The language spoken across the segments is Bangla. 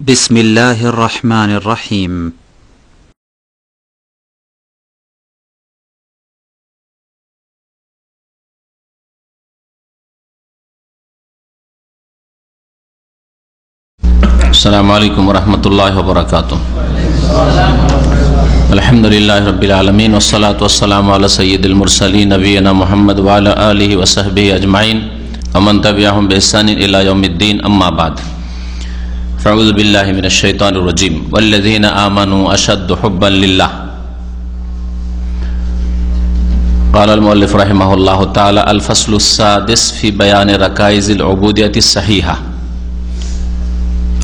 بسم الله الرحمن الرحيم السلام عليكم ورحمة الله وبركاته. الحمد لله رب العالمين والصلاة والسلام على سيد المرسلين نبينا محمد وعلى آله وصحبه أجمعين ومن تبعهم بإحسان إلى يوم الدين. أما بعد، فأعوذ بالله من الشيطان الرجيم. والذين آمنوا أشد حبا لله. قال المؤلف رحمه الله تعالى: الفصل السادس في بيان ركائز العبودية الصحيحة.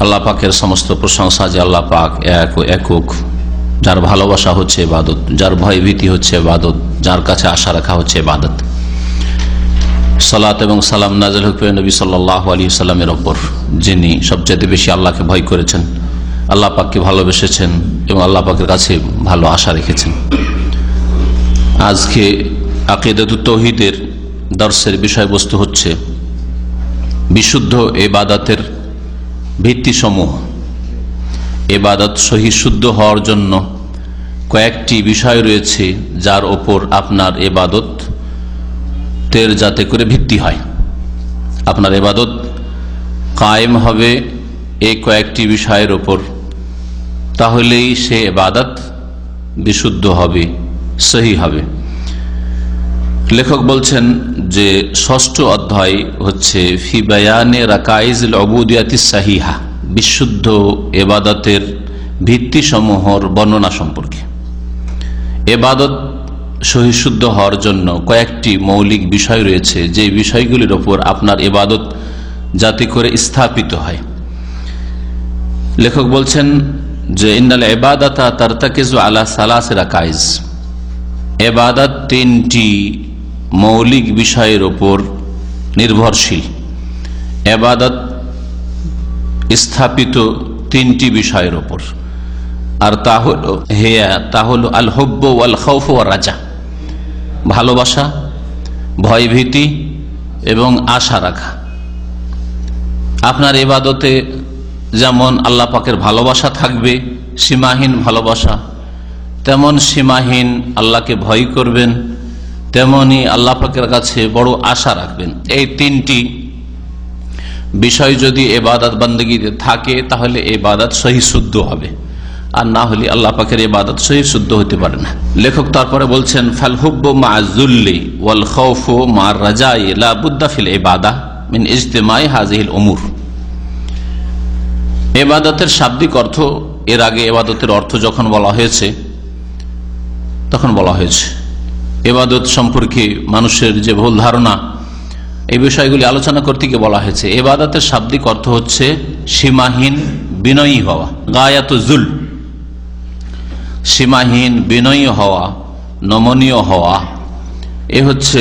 আল্লাহ পাকের সমস্ত প্রশংসা যে আল্লাহ পাক একক, যার ভালোবাসা হচ্ছে ইবাদত, যার ভয় ভীতি হচ্ছে ইবাদত, যার কাছে আশা রাখা হচ্ছে ইবাদত। সালাত এবং সালাম নাযিল হোক নবী সাল্লাল্লাহু আলাইহি ওয়াসাল্লামের উপর, যিনি সবচেয়ে বেশি আল্লাহকে ভয় করেছেন, আল্লাহ পাককে ভালোবেসেছেন এবং আল্লাহ পাকের কাছে ভালো আশা রেখেছেন। আজকে আকিদাতুত তাওহীদের দর্শের বিষয়বস্তু হচ্ছে বিশুদ্ধ ইবাদতের ভিত্তিসমূহ। ইবাদত সহি শুদ্ধ হওয়ার জন্য কয়েকটি বিষয় রয়েছে যার ওপর আপনার ইবাদতের যাতে করে ভিত্তি হয়, আপনার ইবাদত কায়েম হবে এই কয়েকটি বিষয়ের ওপর, তাহলেই সে ইবাদত বিশুদ্ধ হবে, সহি হবে। লেখক বলছেন যে ষষ্ঠ অধ্যায় হচ্ছে ফি বায়ানে রাকাইজুল উবুদিয়াতিস সাহিহা, বিশুদ্ধ ইবাদতের ভিত্তিসমূহর বর্ণনা সম্পর্কে। ইবাদত সহিশুদ্ধ হওয়ার জন্য কয়েকটি মৌলিক বিষয় রয়েছে, যে বিষয়গুলির ওপর আপনার ইবাদত যাতে করে স্থাপিত হয়। লেখক বলছেন যে ইন্নাল ইবাদাতা তারতাকিজু আলা সালাসি রাকাইজ। ইবাদত তিনটি মৌলিক বিষয়ের ওপর নির্ভরশীল। ইবাদত স্থাপিত তিনটি বিষয়ের ওপর, আর তা হল আল হুব্ব ওয়াল খাউফ ওয়ার রাজা, ভালোবাসা, ভয়ভীতি এবং আশা রাখা। আপনার ইবাদতে যেমন আল্লাহ পাকের ভালোবাসা থাকবে, সীমাহীন ভালোবাসা, তেমন সীমাহীন আল্লাহকে ভয় করবেন, তেমনি আল্লাহ পাকের কাছে বড় আশা রাখবেন। এই তিনটি বিষয় যদি ইবাদত বান্দেগীতে থাকে তাহলে ইবাদত সহি শুদ্ধ হবে, আর না হলে আল্লাহ পাকের ইবাদত সহি শুদ্ধ হতে পারে না। লেখক তারপরে বলছেন ফাল হুব্বু মা যুল্লি ওয়াল খাউফু মা রাজাই লা বুদ্দা ফিল ইবাদাহ মিন ইজতিমাই হাযিহিল উমুর। ইবাদতের শাব্দিক অর্থ, এর আগে ইবাদতের অর্থ যখন বলা হয়েছে তখন বলা হয়েছে ইবাদত সম্পর্কে মানুষের যে ভুল ধারণা, এই বিষয়গুলি আলোচনা করতে গিয়ে বলা হয়েছে ইবাদতের শাব্দিক অর্থ হচ্ছে সীমাহীন বিনয়ী হওয়া, গায়াত যুল, সীমাহীন বিনয়ী হওয়া, নমনীয় হওয়া, এ হচ্ছে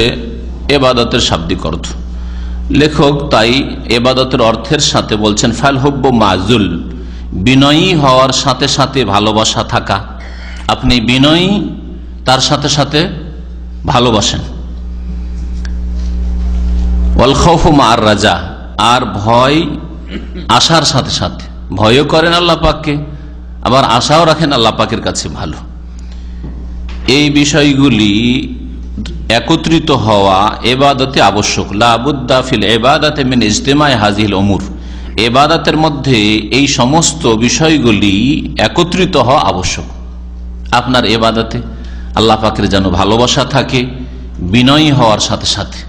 ইবাদতের শাব্দিক অর্থ। লেখক তাই ইবাদতের অর্থের সাথে বলছেন ফাল হুব্বু মাজুল, বিনয়ী হওয়ার সাথে সাথে ভালোবাসা থাকা। আপনি বিনয়ী, তার সাথে সাথে ভালোবাসেন। ওয়াল খাউফু মা আর রাজা, আর ভয় আশার সাথে সাথে, ভয়ও করেন আল্লাহ পাককে, আবার আশাও রাখেন আল্লাহ পাকের কাছে ভালো। এই বিষয়গুলি একত্রিত হওয়া ইবাদতে আবশ্যক। লা বুদ্দা ফিল ইবাদাতি মিন ইজতিমাই হাযিহিল উমুর। ইবাদতের মধ্যে এই সমস্ত বিষয়গুলি একত্রিত হওয়া আবশ্যক। আপনার ইবাদতে আল্লাহ পাকের যেন ভালোবাসা থাকে, বিনয়ী হওয়ার সাথে সাথে।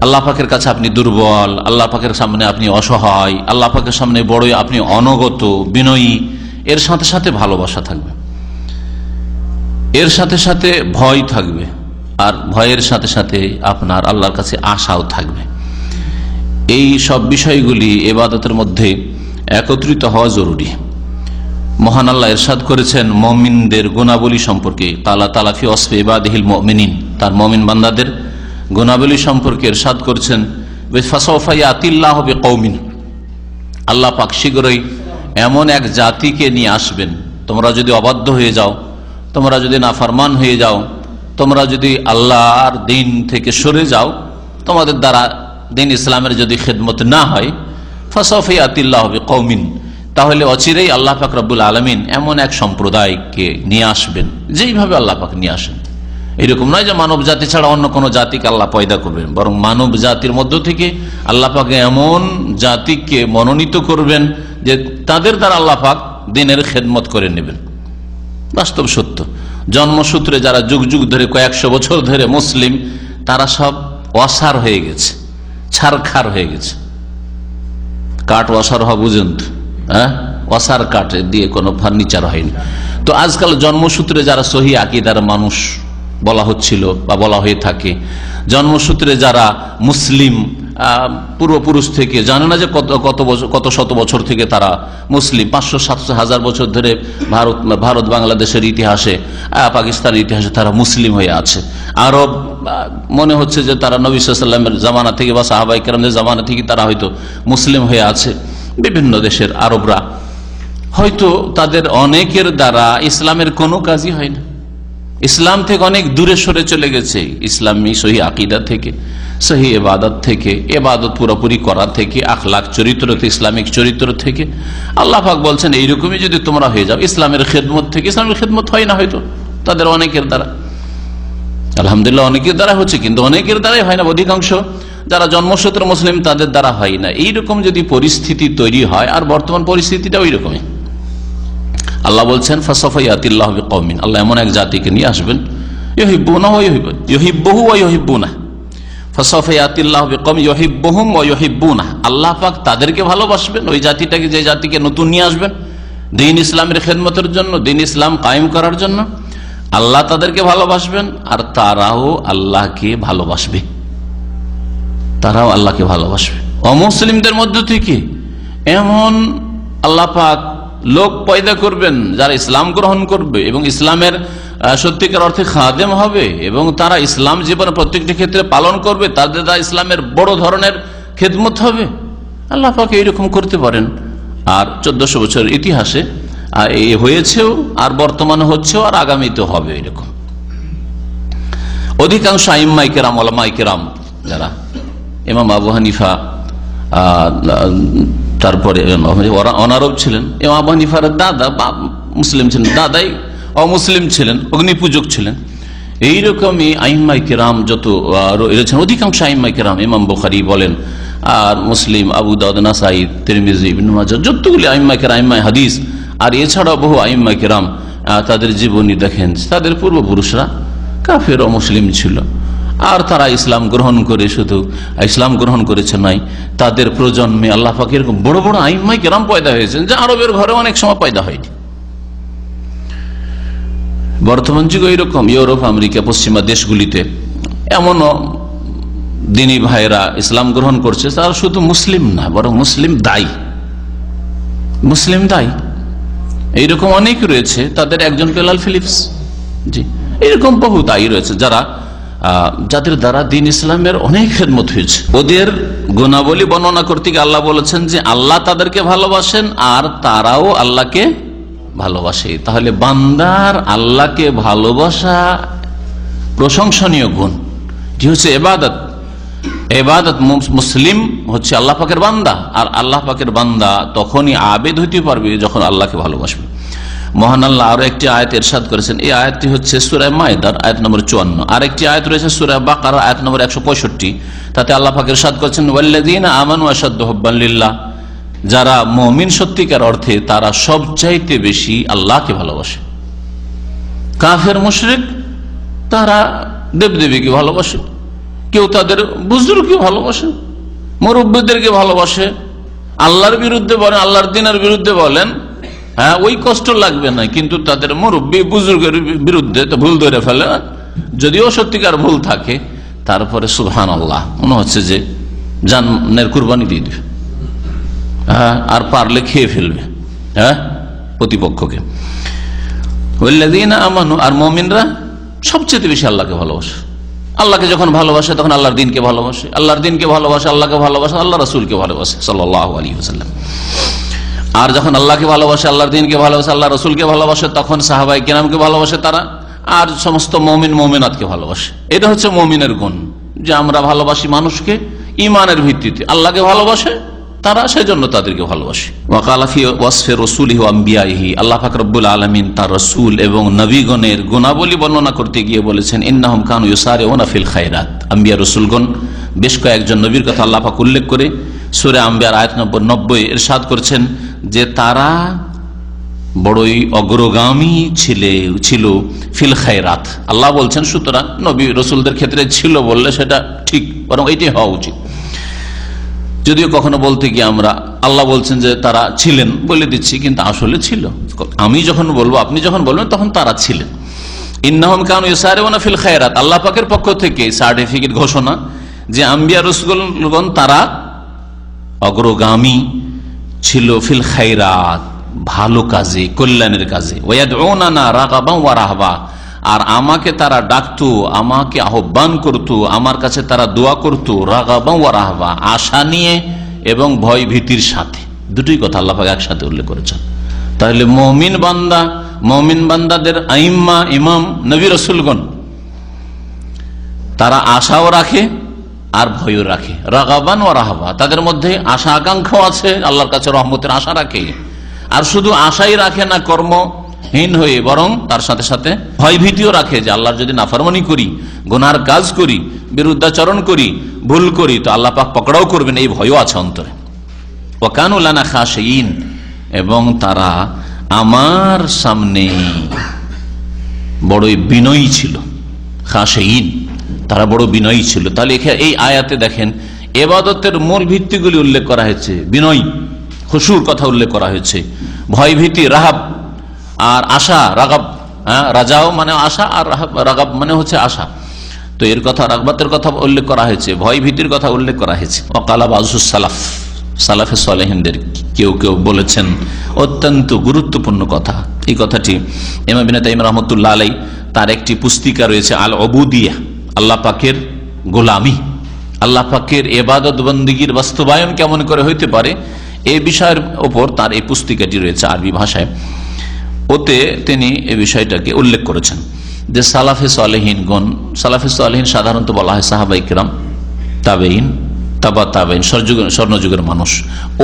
আল্লাহ পাকের কাছে আপনি দুর্বল, আল্লাহ পাকের সামনে আপনি অসহায়, আল্লাহ পাকের সামনে বড়ই আপনি অনগত, বিনয়ী, এর সাথে সাথে ভালোবাসা থাকবে, এর সাথে সাথে ভয় থাকবে, আর ভয়ের সাথে সাথে আপনার আল্লাহর কাছে আশাও থাকবে। এই সব বিষয়গুলি ইবাদতের মধ্যে একত্রিত হওয়া জরুরি। মহান আল্লাহ ইরশাদ করেছেন মুমিনদের গুণাবলী সম্পর্কে, তাআলা তাআলা ফি ওয়াসফি ইবাদিহিল মুমিনিন, তার মুমিন বান্দাদের গুণাবলী সম্পর্কে ইরশাদ করেছেন ফাসাউফা ইয়াতিল্লাহু বিকওমিন, আল্লাহ পাক শীঘ্রই এমন এক জাতিকে নিয়ে আসবেন, তোমরা যদি অবাধ্য হয়ে যাও, তোমরা যদি নাফরমান হয়ে যাও, তোমরা যদি আল্লাহর দিন থেকে সরে যাও, তোমাদের দ্বারা দিন ইসলামের যদি খেদমত না হয়, ফাসাউফা ইয়াতিল্লাহু বিকওমিন, তাহলে অচিরেই আল্লাহ পাক রব্বুল আলামিন এমন এক সম্প্রদায়কে নিয়ে আসবেন যেইভাবে আল্লাহ পাক নিয়ে আসেন। এরকম নয় যে মানব জাতি ছাড়া অন্য কোন জাতিকে আল্লাহ পয়দা করবেন, বরং মানব জাতির মধ্য থেকে আল্লাহ পাক এমন জাতিকে মনোনীত করবেন যে তাদের দ্বারা আল্লাহ পাক দ্বীনের খেদমত করে নেবেন। বাস্তব সত্য, জন্মসূত্রে যারা যুগ যুগ ধরে কয়েকশো বছর ধরে মুসলিম, তারা সব অসার হয়ে গেছে, ছারখার হয়ে গেছে। কাঠ অসার হওয়া বুঝেন তো, হ্যাঁ, অসার কাঠ দিয়ে কোনো ফার্নিচার হয়নি। তো আজকাল জন্মসূত্রে যারা সহি আকীদার মানুষ বলা হচ্ছিল বা বলা হয়ে থাকে, জন্মসূত্রে যারা মুসলিম পূর্বপুরুষ থেকে, জানে না যে কত শত বছর থেকে তারা মুসলিম, 500-700 হাজার বছর ধরে ভারত বাংলাদেশের ইতিহাসে, পাকিস্তানের ইতিহাসে তারা মুসলিম হয়ে আছে। আরব মনে হচ্ছে যে তারা নবী সাল্লাল্লাহু আলাইহি ওয়াসাল্লামের জামানা থেকে বা সাহাবায়ে কেরামদের জামানা থেকে তারা হয়তো মুসলিম হয়ে আছে। বিভিন্ন দেশের আরবরা হয়তো তাদের অনেকের দ্বারা ইসলামের কোনো কাজই হয় না, ইসলাম থেকে অনেক দূরে সরে চলে গেছে, ইসলামী সহি আকীদা থেকে, সহি ইবাদত থেকে, ইবাদত পুরোপুরি করা থেকে, আখলাক চরিত্র থেকে, ইসলামিক চরিত্র থেকে। আল্লাহ পাক বলছেন এইরকমই যদি তোমরা হয়ে যাও ইসলামের খেদমত থেকে। ইসলামের খেদমত হয় না হয়তো তাদের অনেকের দ্বারা, আলহামদুলিল্লাহ অনেকের দ্বারা হচ্ছে, কিন্তু অনেকের দ্বারাই হয় না। অধিকাংশ যারা জন্মসূত্রে মুসলিম তাদের দ্বারা হয় না। এইরকম যদি পরিস্থিতি তৈরি হয়, আর বর্তমান পরিস্থিতিটা ওই রকমই, আল্লাহ বলছেন ফাসাউফা ইয়াতিল্লাহু বিকওমিন, আল্লাহ এমন এক জাতিকে নিয়ে আসবেন, ইউহিব্বুনাহু ওয়া ইউহিব্বুহু ওয়া ইউহিব্বুনাহু, ফাসাউফা ইয়াতিল্লাহু বিকওমিন ইউহিব্বুহুম ওয়া ইউহিব্বুনাহু, আল্লাহ পাক তাদেরকে ভালোবাসবেন, ওই জাতিটাকে, যে জাতিকে নতুন নিয়ে আসবেন দ্বীন ইসলামের খেদমতের জন্য, দ্বীন ইসলাম কায়েম করার জন্য। আল্লাহ তাদেরকে ভালোবাসবেন আর তারাও আল্লাহকে ভালোবাসবে, তারাও আল্লাহকে ভালোবাসবে। অমুসলিমদের মধ্য থেকে এমন আল্লাহ পাক লোক পয়দা করবেন যারা ইসলাম গ্রহণ করবে এবং ইসলামের সত্যিকার অর্থে খাদেম হবে, এবং তারা ইসলাম জীবনে প্রত্যেকটি ক্ষেত্রে পালন করবে, তাদের দ্বারা ইসলামের বড় ধরনের খেদমত হবে। আল্লাহ পাক এইরকম করতে পারেন। আর 1400 বছর ইতিহাসে হয়েছেও, আর বর্তমানে হচ্ছেও, আর আগামীতে হবে এরকম। অধিকাংশ আইম্মায়ে কেরাম, ওলামায়ে কেরাম যারা, ইমাম আবু হানিফা, তারপরে অনারব ছিলেন, ইমাম আবু হানিফার দাদা মুসলিম ছিলেন, দাদাই অমুসলিম ছিলেন, অগ্নিপূজক ছিলেন। এইরকমই আইম্মায়ে কেরাম যত রয়েছেন, অধিকাংশ আইম্মায়ে কেরাম, ইমাম বুখারী বলেন, আর মুসলিম, আবু দাউদ, নাসাই, তিরমিজি, ইবনে মাজাহ, যতগুলি আইম্মায়ে কেরাম, আইম্মায়ে হাদিস, আর এছাড়াও বহু আইম্মায়ে কেরাম, তাদের জীবনী দেখেন, তাদের পূর্বপুরুষরা কাফের ও মুসলিম ছিল, আর তারা ইসলাম গ্রহণ করে, শুধু ইসলাম গ্রহণ করেছে নয়, তাদের প্রজন্মে আল্লাহ পাক এরকম বড় বড় আইম্মায়ে কেরাম পয়দা হয়েছেন, যা আরবের ঘরে অনেক সময় পয়দা হয়নি। বর্তমান যুগে এরকম ইউরোপ, আমেরিকা, পশ্চিমা দেশগুলিতে এমনও দিনী ভাইরা ইসলাম গ্রহণ করছে, তারা শুধু মুসলিম না, বরং মুসলিম দায়ী, মুসলিম দায়ী। এইরকম অনেক রয়েছে, তাদের একজন বেলাল ফিলিপস, জি, এরকম বহু দায়ী রয়েছে যাদের দ্বারা দ্বীন ইসলামের অনেক খেদমত হয়েছে। ওদের গুণাবলী বর্ণনা করতে গিয়ে আল্লাহ বলেছেন যে আল্লাহ তাদেরকে ভালোবাসেন আর তারাও আল্লাহকে ভালোবাসে। তাহলে বান্দার আল্লাহকে ভালোবাসা প্রশংসনীয় গুণ, এটি হচ্ছে ইবাদত। ইবাদত, মুসলিম হচ্ছে আল্লাহ পাকের বান্দা, আর আল্লাহ পাকের বান্দা তখনই আবেদ হইতে পারবে যখন আল্লাহকে ভালোবাসবে। মহান আল্লাহ আরো একটি আয়াত ইরশাদ করেছেন, এই আয়াতটি হচ্ছে সূরা মাইদার আয়াত নম্বর 54। আরেকটি আয়াত রয়েছে সূরা বাকারা আয়াত নম্বর 165, তাতে আল্লাহ পাক ইরশাদ করেছেন ওয়াল্লাযীনা আমানু আশাদ্দু হুব্বান লিল্লাহ, যারা মুমিন সত্যিকার অর্থে তারা সবচাইতে বেশি আল্লাহকে ভালোবাসে। কাফের মুশরিক তারা দেবদেবীকে ভালোবাসে, কেউ তাদের বুজুর্গকে ভালোবাসে, মুরব্বিদেরকে ভালোবাসে, আল্লাহর বিরুদ্ধে বলেন, আল্লাহর দ্বীনের বিরুদ্ধে বলেন, হ্যাঁ, ওই কষ্ট লাগবে না, কিন্তু তাদের মুরব্বী বুজুর্গের বিরুদ্ধে তো ভুল ধরে ফেলে, যদিও সত্যিকার ভুল থাকে, তারপরে সুবহানাল্লাহ মনে হচ্ছে যে জানের কুরবানি দিয়ে দিবে, হ্যাঁ, আর পারলে খেয়ে ফেলবে, হ্যাঁ, প্রতিপক্ষকে। ওয়াল্লাযীনা আমানু, আর মুমিনরা সবচেয়ে বেশি আল্লাহকে ভালোবাসে। আল্লাহকে যখন ভালোবাসে তখন আল্লাহর দ্বীনকে ভালোবাসে, আল্লাহর দ্বীনকে ভালোবাসে, আল্লাহকে ভালোবাসে, আল্লাহ রাসূলকে ভালোবাসে সাল্লাল্লাহু আলাইহি ওয়াসাল্লাম। আর যখন আল্লাহকে ভালোবাসে, আল্লাহর দ্বীনকে ভালোবাসে, আল্লাহ রাসূলকে ভালোবাসে, তখন সাহাবায়ে কেরামকে ভালোবাসে তারা, আর সমস্ত মুমিন মুমিনাতকে ভালোবাসে। এটা হচ্ছে মুমিনের গুণ, যে আমরা ভালোবাসি মানুষকে ঈমানের ভিত্তিতে। আল্লাহকে ভালোবাসে, তারা সেজন্য তাদেরকে ভালোবাসে। ওয়াকালা ফি ওয়াসফি রাসূলিহি ওয়া আম্বিয়াইহি, আল্লাহ পাক রব্বুল আলামিন তার রাসূল এবং নবীগণের গুণাবলী বর্ণনা করতে গিয়ে বলেছেন ইন্নাহুম কানু ইউসারিউনা ফিল খায়রাত। আম্বিয়া রাসূলগণ বেশ কয়েকজন নবীর কথা আল্লাহ পাক উল্লেখ করে সূরা আম্বিয়ার আয়াত 90 ইরশাদ করছেন যে তারা বড়ই অগ্রগামী ছিল ফিল খায়রাত। আল্লাহ বলছেন, সুতরাং নবী রাসূলদের ক্ষেত্রে ছিল বললে সেটা ঠিক, বরং এইটাই হওয়া উচিত। যদিও কখনো বলতে গিয়ে আমরা আল্লাহ বলছেন যে তারা ছিলেন বলে দিচ্ছি, কিন্তু আসলে ছিল। আমি যখন বলবো, আপনি যখন বলবেন, তখন তারা ছিলেন। ইন্নাহুম কানু ইউসারিউনা ফিল খায়রাত, আল্লাহ পাকের পক্ষ থেকে সার্টিফিকেট ঘোষণা যে আম্বিয়া রাসূলগণ তারা অগ্রগামী ছিল ফিল খায়রাত, ভালো কাজে, কল্যাণের কাজে। ওয়ায়াদউনানা রাগাবান ওয়া রাহবা, আর আমাকে তারা ডাকতো, আমাকে আহ্বান করতো, আমার কাছে তারা দোয়া করতো, রাগাবান ওয়া রাহবা, আশা নিয়ে এবং ভয় ভীতির সাথে। দুটোই কথা আল্লাহ পাক একসাথে উল্লেখ করেছেন। তাহলে মুমিন বান্দাদের আইম্মা, ইমাম, নবী রাসূলগণ তারা আশাও রাখে আর ভয়ও রাখে। রাগাবান ওয়া রাহবা, তাদের মধ্যে আশা আকাঙ্ক্ষাও আছে, আল্লাহর কাছে রহমতের আশা রাখে। আর শুধু আশাই রাখে না কর্মহীন হয়ে, বরং তার সাথে সাথে ভয় ভীতিও রাখে যে আল্লাহর যদি নাফরমানি করি, গুনার কাজ করি, বিরুদ্ধাচরণ করি, ভুল করি, তো আল্লাহ পাক পকড়াও করবেন, এই ভয়ও আছে অন্তরে। ওয়া কানু লানা খাশিয়িন, এবং তারা আমার সামনে বড়ই বিনয়ী ছিল। খাশিয়িন, তারা বড় বিনয়ী ছিল। তাহলে এই আয়াতে দেখেন ইবাদতের মূল ভিত্তিগুলি উল্লেখ করা হয়েছে। বিনয়, খুশুর কথা উল্লেখ করা হয়েছে, ভয় ভীতি, রাহাব আর আশা, রাগাব, রাজাও মানে আশা, আর রাগাব মানে হচ্ছে আশা। তো এর কথা, রাগবাতের কথা উল্লেখ করা হয়েছে, ভয় ভীতির কথা উল্লেখ করা হয়েছে। ওয়াকালা বাযুস সালাফ, সালাফে সালেহিনদের কেউ কেউ বলেছেন অত্যন্ত গুরুত্বপূর্ণ কথা। এই কথাটি ইমাম ইবনে তাইমিয়া রাহমাতুল্লাহ আলাইহি তার একটি পুস্তিকা রয়েছে আল উবুদিয়া, আল্লাহ পাকের গোলামি, আল্লাহ পাকের ইবাদত বন্দেগীর বাস্তবায়ন কেমন করে হইতে পারে, এই বিষয়ের উপর তার এই পুস্তিকাটি রয়েছে আরবি ভাষায়। ওতে তিনি এই বিষয়টাকে উল্লেখ করেছেন যে সালাফে সালেহিনগণ, সালাফে সালেহিন সাধারণত বলা হয় সাহাবায়ে কেরাম, তাবেঈন, তাবা তাবেঈন, স্বর্ণযুগের মানুষ।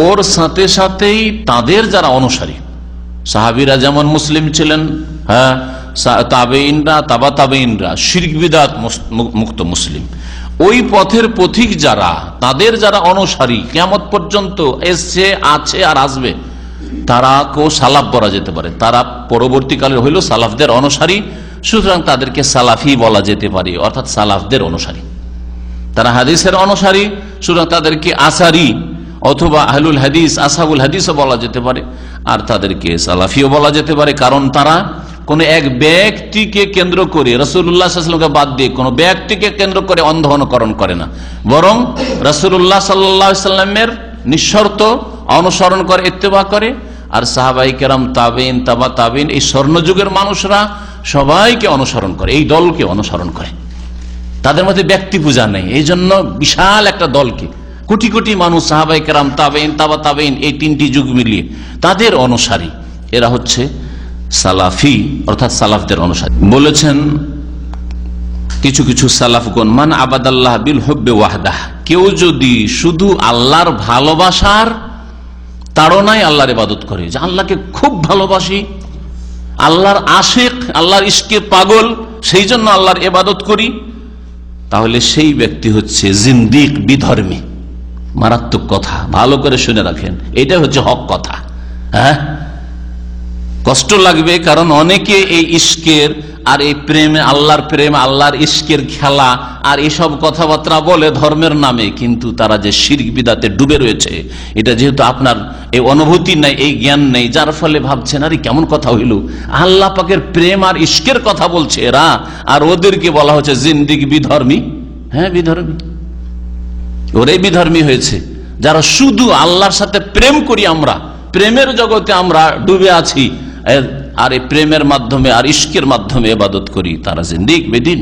ওর সাথে সাথেই তাদের যারা অনুসারী, সাহাবীরা যেমন মুসলিম ছিলেন, হ্যাঁ, তাবেঈনরা, তাবা তাবেঈনরা শিরক বিদআত মুক্ত মুসলিম। ওই পথের পথিক যারা, তাদের যারা অনুসারী কিয়ামত পর্যন্ত এসছে, আছে আর আসবে, তারাকেও সালাফ বলা যেতে পারে। তারা পরবর্তীকালে হইল সালাফদের অনুসারী, সুতরাং তাদেরকে সালাফি বলা যেতে পারে, অর্থাৎ সালাফদের অনুসারী। তারা হাদিসের অনুসারী, সুতরাং তাদেরকে আসারি অথবা আহলুল হাদিস, আসহাবুল হাদিসও বলা যেতে পারে, আর তাদেরকে সালাফিও বলা যেতে পারে। কারণ তারা কোন এক ব্যক্তিকে কেন্দ্র করে, রাসূলুল্লাহ সাল্লাল্লাহু আলাইহি ওয়াসাল্লামকে বাদ দিয়ে কোন ব্যক্তিকে কেন্দ্র করে অন্ধ অনুকরণ করে না, বরং রাসূলুল্লাহ সাল্লাল্লাহু আলাইহি ওয়াসাল্লামের নিঃশর্ত অনুসরণ করে, ইত্তেবা করে। আর সাহাবায়ে কেরাম, তাবেঈন, তাবা তাবেঈন, এই স্বর্ণযুগের মানুষরা সবাইকে অনুসরণ করে, এই দলকে অনুসরণ করে। তাদের মধ্যে ব্যক্তি পূজা নেই। এই জন্য বিশাল একটা দলকে, কোটি কোটি মানুষ, সাহাবায়ে কেরাম, তাবেঈন, তাবা তাবেঈন, এই তিনটি যুগ মিলিয়ে তাদের অনুসারী, এরা হচ্ছে সালাফি, অর্থাৎ সালাফদের অনুসারী। বলেছেন কিছু কিছু সালাফগণ, মান আবাদাল্লাহ বিল হুব্বি ওয়াহদাহ, কেউ যদি শুধু আল্লাহর ভালোবাসার তাড়নায় আল্লাহর ইবাদত করে, যে আল্লাহকে খুব ভালোবাসি, আল্লাহর আশিক, আল্লাহর ইশকে পাগল, সেই জন্য আল্লাহর ইবাদত করি, তাহলে সেই ব্যক্তি হচ্ছে জিন্দিক, বিধর্মী। মারাত্মক কথা, ভালো করে শুনে রাখেন, এটা হচ্ছে হক কথা। হ্যাঁ, কষ্ট লাগবে, কারণ অনেকে এই ইশকের আর এই প্রেমে, আল্লাহর প্রেম, আল্লাহর ইশকের খেলা আর এসব কথাবার্তা বলে ধর্মের নামে, কিন্তু তারা যে শিরক বিদআতে ডুবে রয়েছে, এটা যেহেতু আপনার এই অনুভূতি নাই, এই জ্ঞান নেই, যার ফলে ভাবছেন আরে কেমন কথা হইল, আল্লাহ পাকের প্রেম আর ইশকের কথা বলছে এরা, আর ওদেরকে বলা হচ্ছে জিন্দিক, বিধর্মী। হ্যাঁ, বিধর্মী, ওরাই বিধর্মী হয়েছে যারা শুধু আল্লাহর সাথে প্রেম করি, আমরা প্রেমের জগতে আমরা ডুবে আছি, আর এই প্রেমের মাধ্যমে আর ইশকের মাধ্যমে ইবাদত করি, তারা জিন্দিক, বেদিন।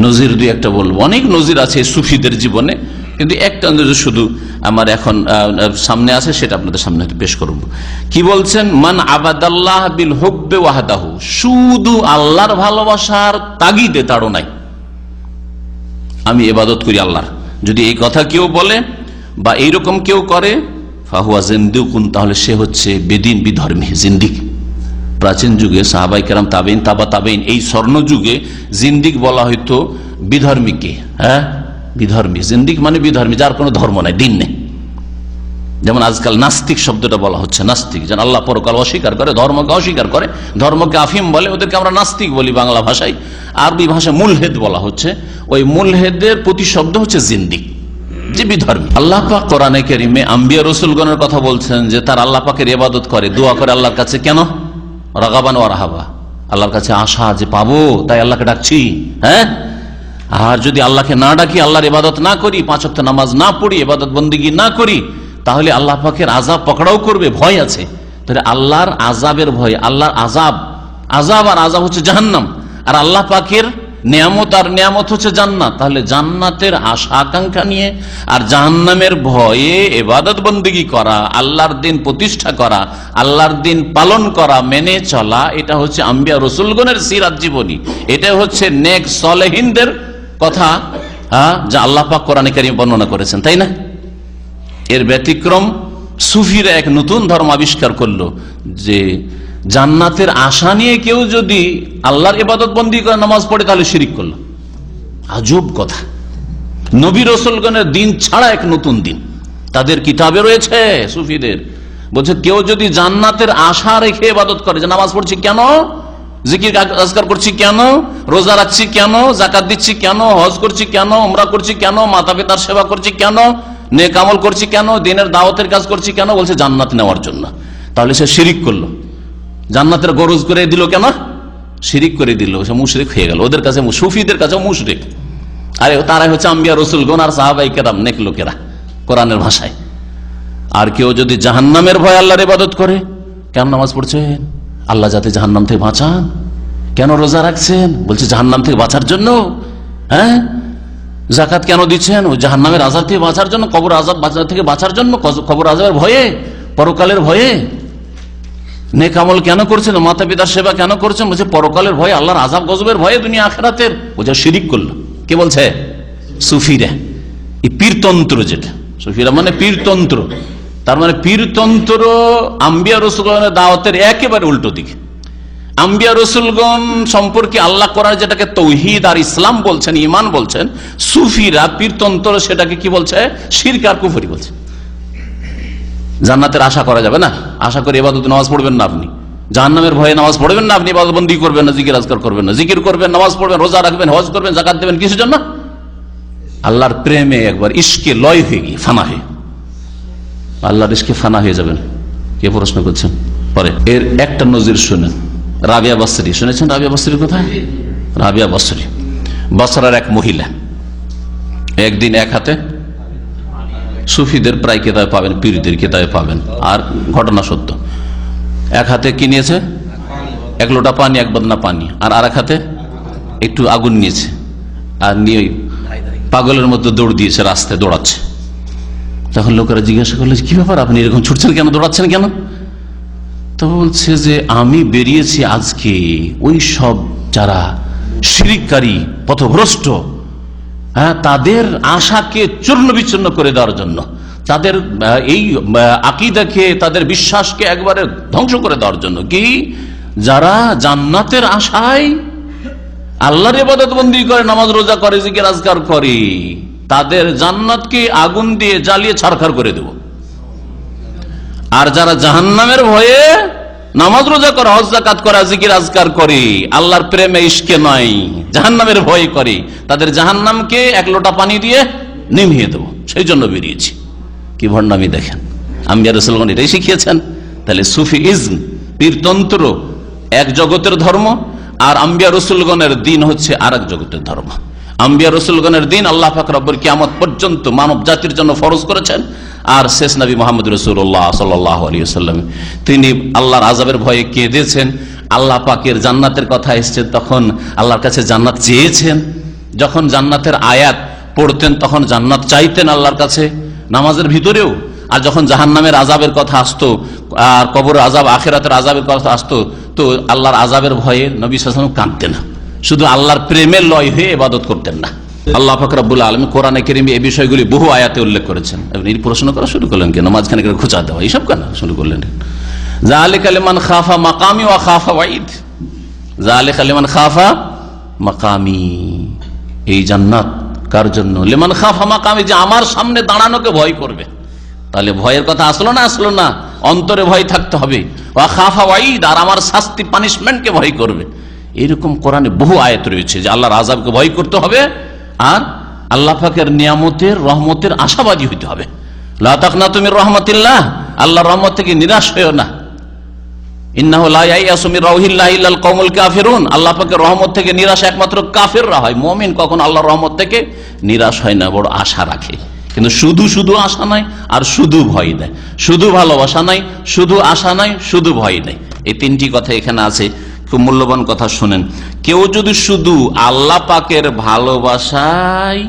নজির দুই একটা বলবো, অনেক নজির আছে সুফিদের জীবনে, কিন্তু একটা নজির শুধু আমার এখন সামনে আছে, সেটা আপনাদের সামনে পেশ করব। কি বলছেন? মান আবাদাল্লাহ বিল হুব্বি ওয়াহদাহু, শুধু আল্লাহর ভালোবাসার তাগিদে, তাড়নায় আমি ইবাদত করি আল্লাহর। যদি এই কথা কেউ বলে, বা এইরকম কেউ করে ফাহুয়া জিন্দিকুন, তাহলে সে হচ্ছে বেদিন, বিধর্মী, জিন্দিক। প্রাচীন যুগে সাহাবাই কেরাম, তাবেইন, তাবা তাবেইন, এই স্বর্ণ যুগে জিন্দিক বলা হইতো বিধর্মীকে। হ্যাঁ, বিধর্মী, জিন্দিক মানে বিধর্মী, যার কোনো ধর্ম নাই, দিন নেই। যেমন আজকাল নাস্তিক শব্দটা বলা হচ্ছে, নাস্তিক যেন আল্লাহ পরকাল অস্বীকার করে, ধর্মকে অস্বীকার করে, ধর্মকে আফিম বলে, ওদেরকে আমরা নাস্তিক বলি বাংলা ভাষায়। আরবি ভাষায় মুলহেদ বলা হচ্ছে। ওই মুলহেদের প্রতিশব্দ হচ্ছে জিন্দিক, যে বিধর্মী। আল্লাহ পাক কোরআনে কারীমে আম্বিয়া রাসূলগণের কথা বলছেন যে তার আল্লাহ পাকের ইবাদত করে, দোয়া করে আল্লাহর কাছে। কেন? রাগাবান ওয়া রাহাবা, আল্লাহর কাছে আশা যে পাবো, তাই আল্লাহকে ডাকছি। হ্যাঁ, আর যদি আল্লাহকে না ডাকি, আল্লাহর ইবাদত না করি, 5 ওয়াক্ত নামাজ না পড়ি, ইবাদত বন্দেগী না করি, তাহলে আল্লাহ পাকের আযাব পকড়াও করবে, ভয় আছে। তাহলে আল্লাহর আযাবের ভয়, আল্লাহর আযাব আর আযাব হচ্ছে জাহান্নাম, আর আল্লাহ পাকের নিয়ামত আর নিয়ামত হচ্ছে জান্নাত। তাহলে জান্নাতের আশা আকাঙ্ক্ষা নিয়ে আর জাহান্নামের ভয়ে ইবাদত বন্দেগী করা, আল্লাহর দিন প্রতিষ্ঠা করা, আল্লাহর দিন পালন করা, মেনে চলা, এটা হচ্ছে আম্বিয়া রাসূলগণের সিরাত জীবনী। এটা হচ্ছে নেক সালেহিনদের কথা, যা আল্লাহ পাক কোরআনে কারীমে বর্ণনা করেছেন, তাই না? এর ব্যতিক্রম সুফিরা এক নতুন ধর্ম আবিষ্কার করলো, যে জান্নাতের আশা নিয়ে কেউ যদি আল্লাহর ইবাদত বন্দেগী করে নামাজ পড়ে, তাহলে শিরিক করলো। আজব কথা। নবী রাসূলগণের দিন ছাড়া এক নতুন দিন তাদের কিতাবে রয়েছে। সুফিদের বলছে, কেউ যদি জান্নাতের আশা রেখে ইবাদত করে, যে নামাজ পড়ছি কেন, জিকির আজকার করছি কেন, রোজা রাখছি কেন, যাকাত দিচ্ছি কেন, হজ করছি কেন, উমরা করছি কেন, মাতা পিতার সেবা করছি কেন, নেক আমল করছি কেন, দিনের দাওয়াতের কাজ করছি কেন, বলছে জান্নাত নেওয়ার জন্য, তাহলে সে শিরিক করলো। জান্নাতের গরজ করে দিল কেন? শিরিক করে দিল, সে মুশরিক হয়ে গেল। ওদের কাছে, সুফিদের কাছে মুশরিক। আরে তারাই হচ্ছে আম্বিয়া রাসূলগণ আর সাহাবায়ে কেরাম, নেক লোকেরা কোরআনের ভাষায়। আর কেউ যদি জাহান্নামের ভয় আল্লাহর ইবাদত করে, কেন নামাজ পড়ছেন? আল্লাহ যাতে জাহান্নাম থেকে বাঁচান। কেন রোজা রাখছেন? বলছে জাহান্নাম থেকে বাঁচার জন্য। হ্যাঁ, যাকাত কেন দিচ্ছেন? ওই জাহান্নামের আযাব থেকে বাঁচার জন্য, কবর আযাব থেকে বাঁচার জন্য, কবর আযাবের ভয়ে, পরকালের ভয়ে। নেক আমল কেন করছেন? মাতা পিতার সেবা কেন করছেন? বলছে পরকালের ভয়ে, আল্লাহর আযাব গজবের ভয়ে, দুনিয়া আখিরাতের। বোঝা শিরিক করলো। কে বলছে? সুফিরা। এই পীরতন্ত্র, যেটা সুফিরা মানে পীরতন্ত্র, তার মানে পীরতন্ত্র আম্বিয়া রাসূলগণের দাওয়াতের একেবারে উল্টো দিকে। আম্বিয়া রাসূলগণ সম্পর্কে আল্লাহ কোরআন যেটাকে তৌহিদ আর ইসলাম বলছেন, ঈমান বলছেন, সুফিরা পীরতন্ত্র সেটাকে কি বলছে? শিরক আর কুফরি বলছে। জান্নাতের আশা করা যাবে না, আশা করে ইবাদত নামাজ পড়বেন না আপনি, জাহান্নামের ভয়ে নামাজ পড়বেন না আপনি, ইবাদত বন্দেগী করবেন না, জিকির আজকার করবেন না, জিকির করবেন, নামাজ পড়বেন, রোজা রাখবেন, হজ করবেন, যাকাত দেবেন, কিসের জন্য? আল্লাহর প্রেমে একবার ইশকে লয় হয়ে গিয়ে ফানা হয়ে, আল্লাহর ইশকে ফানা হয়ে যাবেন। কে প্রশ্ন করছেন? পরে এর একটা নজির শুনেন। রাবিয়া বসরি শুনেছেন? রাবিয়া বসরির কথা? রাবিয়া বসরি বসরার এক মহিলা, একদিন এক হাতে, সুফিদের প্রায় কেতাবে পাবেন, পীরদের কেতাবে পাবেন, আর ঘটনা সত্য, এক হাতে কি নিয়েছে? 1 লোটা পানি, 1 বদনা পানি, আর এক হাতে একটু আগুন নিয়েছে, আর নিয়ে পাগলের মধ্যে দৌড় দিয়েছে, রাস্তায় দৌড়াচ্ছে। তখন লোকেরা জিজ্ঞাসা করলে, কি ব্যাপার, আপনি এরকম ছুটছেন কেন, দৌড়াচ্ছেন কেন? তো বলছে যে আমি বেরিয়েছি আজকে ওই সব যারা শিরিককারী, পথভ্রষ্ট, হ্যাঁ, তাদের আশাকে চূর্ণ বিচূর্ণ করে দেওয়ার জন্য, তাদের এই আকীদাকে, তাদের বিশ্বাসকে একবারে ধ্বংস করে দেওয়ার জন্য। কি? যারা জান্নাতের আশায় আল্লাহর ইবাদত বন্দেগী করে, নামাজ রোজা করে, জিকির আজকার করে, তাদের জান্নাতকে আগুন দিয়ে জ্বালিয়ে ছারখার করে দেব। আর যারা জাহান্নামের ভয়ে নামাজ রোজা করে, হজ যাকাত করে, জিকির আজকার করে, আল্লাহর প্রেমে ইশকে নয়, জাহান্নামের ভয় করে, তাদের জাহান্নামকে 1 লোটা পানি দিয়ে নিভিয়ে দেব। সেই জন্য বেরিয়েছি। কি ভণ্ডামি দেখেন! আম্বিয়া রাসূলগণ এটাই শিখিয়েছেন। তাহলে সুফিইজম, পীরতন্ত্র এক জগতের ধর্ম, আর আম্বিয়া রাসূলগণের দিন হচ্ছে আরেক জগতের ধর্ম। আম্বিয়া রাসূলগণের দিন আল্লাহ পাক রব্বুল কিয়ামত পর্যন্ত মানব জাতির জন্য ফরজ করেছেন, আর শেষ নবী মুহাম্মদ রাসূলুল্লাহ সাল্লাল্লাহু আলাইহি ওয়াসাল্লাম তিনি আল্লাহর আযাবের ভয়ে কেঁদেছেন। আল্লাহ পাকের জান্নাতের কথা এসেছে, তখন আল্লাহর কাছে জান্নাত চেয়েছেন। যখন জান্নাতের আয়াত পড়তেন তখন জান্নাত চাইতেন আল্লাহর কাছে, নামাজের ভিতরেও। আর যখন জাহান্নামের আযাবের কথা আসতো, আর কবরের আযাব, আখিরাতের আযাবের কথা আসতো, তো আল্লাহর আযাবের ভয়ে নবী সাল্লাল্লাহু আলাইহি ওয়াসাল্লাম কাঁদতেন না, শুধু আল্লাহর প্রেমের লয় হয়ে ইবাদত করতেন না। আল্লাহ পাক রব্বুল আলামিন কোরআনে কারীমে এই বিষয়গুলি বহু আয়াতে উল্লেখ করেছেন। আপনি প্রশ্ন করা শুরু করলেন কেন? মাঝখানে খোঁচা দেওয়া এইসব কেন শুরু করলেন? যালিকা লিমান খাফা মাকামি ওয়া খাফা ওয়াইদ। যালিকা লিমান খাফা মাকামি, এই জান্নাত কার জন্য? লিমান খাফা মাকামি, যে আমার সামনে দাঁড়ানোকে ভয় করবে। তাহলে ভয়ের কথা আসলো না? আসলো না? অন্তরে ভয় থাকতে হবে। ওয়া খাফা ওয়াইদ, আর আমার শাস্তি পানিশমেন্টকে ভয় করবে। এরকম কোরআনে বহু আয়াত রয়েছে যে আল্লাহর আযাবকে ভয় করতে হবে আর আল্লাহ পাকের নিয়ামতের রহমতের আশাবাদী হইতে হবে। লা তাকনাতু মির রাহমাতিল্লাহ, আল্লাহর রহমত থেকে নিরাশ হইও না। ইন্নাহু লা ইয়াইয়াসু মির রাউহিল্লাহি ইল্লাল কওমুল কাফিরুন, আল্লাহ পাকের রহমত থেকে নিরাশ একমাত্র কাফেররা হয়। মুমিন কখনো আল্লাহর রহমত থেকে নিরাশ হয় না, বড় আশা রাখে। কিন্তু শুধু শুধু আশা নাই আর শুধু ভয় নাই, শুধু ভালোবাসা নাই, শুধু আশা নাই, শুধু ভয় নাই। এই তিনটি কথা এখানে আছে, খুব মূল্যবান কথা শুনেন। কেউ যদি শুধু আল্লাহ পাকের ভালোবাসায়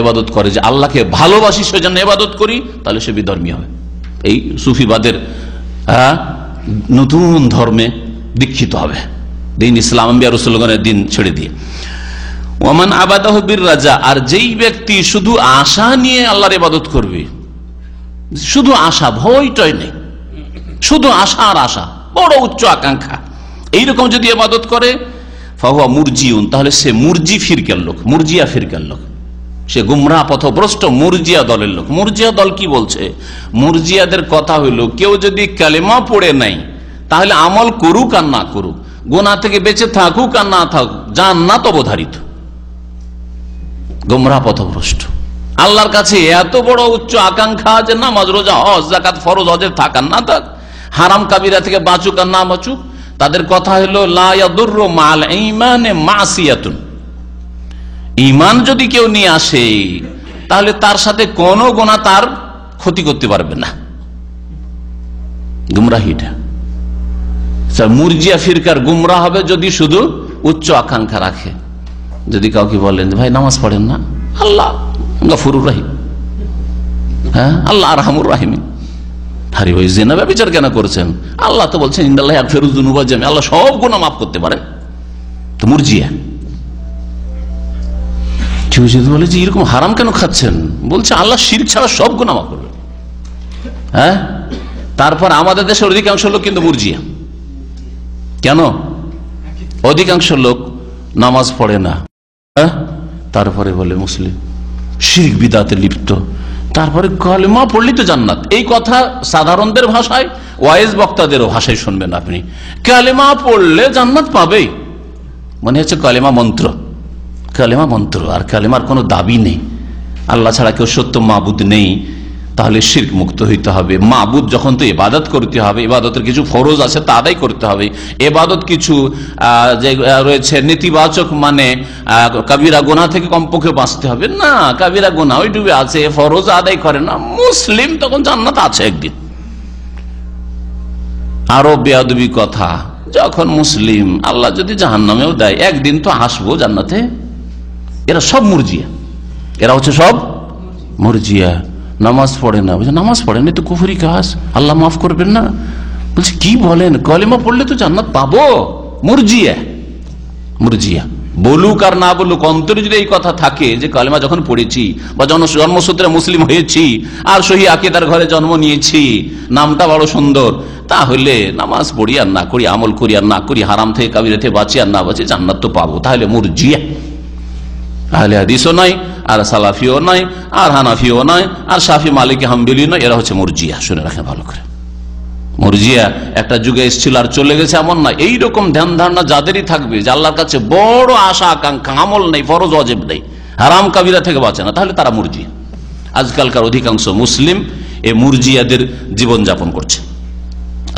ইবাদত করে, যে আল্লাহকে ভালোবাসি সেজন্য ইবাদত করি, তাহলে সে বিধর্মী হবে। এই সুফিবাদের নতুন ধর্মে দীক্ষিত হবে, দিন ইসলাম আম্বিয়া রাসূলগণের দিন ছেড়ে দিয়ে। ওমান আবাদাহু বির রাজা, আর যেই ব্যক্তি শুধু আশা নিয়ে আল্লাহর ইবাদত করবে, শুধু আশা, ভয় টয় নেই, শুধু আশা আর আশা, বড় উচ্চ আকাঙ্ক্ষা, এইরকম যদি ইবাদত করে, ফাহুয়া মুরজিউন, তাহলে সে মুরজি ফিরকার লোক, মুরজিয়া ফিরকার লোক, সে গুমরাহ পথভ্রষ্ট মুরজিয়া দলের লোক। মুরজিয়া দল কি বলছে? মুরজিয়াদের কথা হইলো, কেউ যদি কালেমা পড়ে নাই, তাহলে আমল করুক আর না করুক, গুনাহ থেকে বেঁচে থাকুক আর না থাকুক, জান্নাত অবধারিত। গুমরাহ পথভ্রষ্ট। আল্লাহর কাছে এত বড় উচ্চ আকাঙ্ক্ষা যে নামাজ রোজা হজ যাকাত ফরজ হজের থাক আর না থাক, হারাম কাবিরা থেকে বাঁচুক আর না বাঁচুক, তাদের কথা হলো লা ইয়াদুররু মাল ঈমানে মাসিয়াতুন, ঈমান যদি কেউ নিয়ে আসে তাহলে তার সাথে কোনো গুনাহ তার ক্ষতি করতে পারবে না। গুমরাহিটা মুরজিয়া ফিরকার গুমরাহ হবে যদি শুধু উচ্চ আকাঙ্ক্ষা রাখে। যদি কাউকে বলেন ভাই নামাজ পড়েন না, আল্লাহ গফুরুর রহিম, হ্যাঁ আল্লাহ আরহামুর রাহিমিন, আরে ওই জিনা ব্যভিচার কেন করছেন? আল্লাহ তো বলছেন ইন্নাল্লাহু ইয়াগফিরুয যুনুবা জামিআ, আল্লাহ সব গুনাহ মাফ করতে পারেন। তো মুরজিয়া বলে যে এরকম হারাম কেন খাচ্ছেন? বলছে আল্লাহ শিরক ছাড়া সব গুনাহ মাফ করবে। হ্যাঁ, তারপর আমাদের দেশের অধিকাংশ লোক কিন্তু মুরজিয়া। কেন? অধিকাংশ লোক নামাজ পড়ে না, হ্যাঁ, তারপরে বলে মুসলিম, শিরক বিদআতে লিপ্ত, তারপরে কালেমা পড়লেই তো জান্নাত। এই কথা সাধারণদের ভাষায়, ওয়াইজ বক্তাদেরও ভাষায় শুনবেন আপনি, কালেমা পড়লে জান্নাত পাবেই, মনে হচ্ছে কালেমা মন্ত্র, কালেমা মন্ত্র, আর কালেমার কোনো দাবি নেই। আল্লাহ ছাড়া কেউ সত্য মাবুদ নেই, তাহলে শিরক মুক্ত হইতে হবে। মাবুদ যখন, তো ইবাদত করতে হবে, ইবাদতের কিছু ফরজ আছে তা আদায় করতে হবে। ইবাদত কিছু যে রয়েছে নেতিবাচক, মানে কাবিরা গুনাহ থেকে কমপক্ষে বাঁচতে হবে না, কাবিরা গুনাহ ওই ডুবে আছে, ফরজ আদায় করে না, মুসলিম, তখন জান্নাত আছে একদিন। আরো বেয়াদবি কথা, যখন মুসলিম আল্লাহ যদি জাহান্নামেও দেয়, একদিন তো আসবো জান্নাতে। এরা সব মুরজিয়া, এরা হচ্ছে সব মুরজিয়া। নামাজ পড়ে না, বলছে নামাজ পড়ে না তো কুফরি কাজ, আল্লাহ মাফ করবেন না। বলছে কি বলেন, কালেমা পড়লে তো জান্নাত পাবো। মুরজিয়া, মুরজিয়া বলুক আর না বলুক, অন্তরে যদি এই কথা থাকে যে কালেমা যখন পড়েছি বা জন্মসূত্রে মুসলিম হয়েছি আর সহি আকীদার ঘরে জন্ম নিয়েছি, নামটা বড় সুন্দর, তাহলে নামাজ পড়ি আর না করি, আমল করি আর না করি, হারাম থেকে কাবিরা থেকে বাঁচি আর না বাঁচি, জান্নাত তো পাবো। তাহলে মুরজিয়া। আহলে হাদিসও নাই, আর সালাফিও নাই, আর হানাফিও নাই, আর শাফি মালিকি হাম্বলি নয়, এরা হচ্ছে মুরজিয়া। শুনে রাখেন ভালো করে, মুরজিয়া একটা যুগে এসেছিল আর চলে গেছে এমন না। এইরকম ধ্যান ধারণা যাদেরই থাকবে যে আল্লাহর কাছে বড় আশা আকাঙ্ক্ষা, আমল নেই, ফরজ ওয়াজিব নেই, হারাম কাবিরা থেকে বাঁচে না, তাহলে তারা মুরজিয়া। আজকালকার অধিকাংশ মুসলিম এই মুরজিয়াদের জীবন যাপন করছে।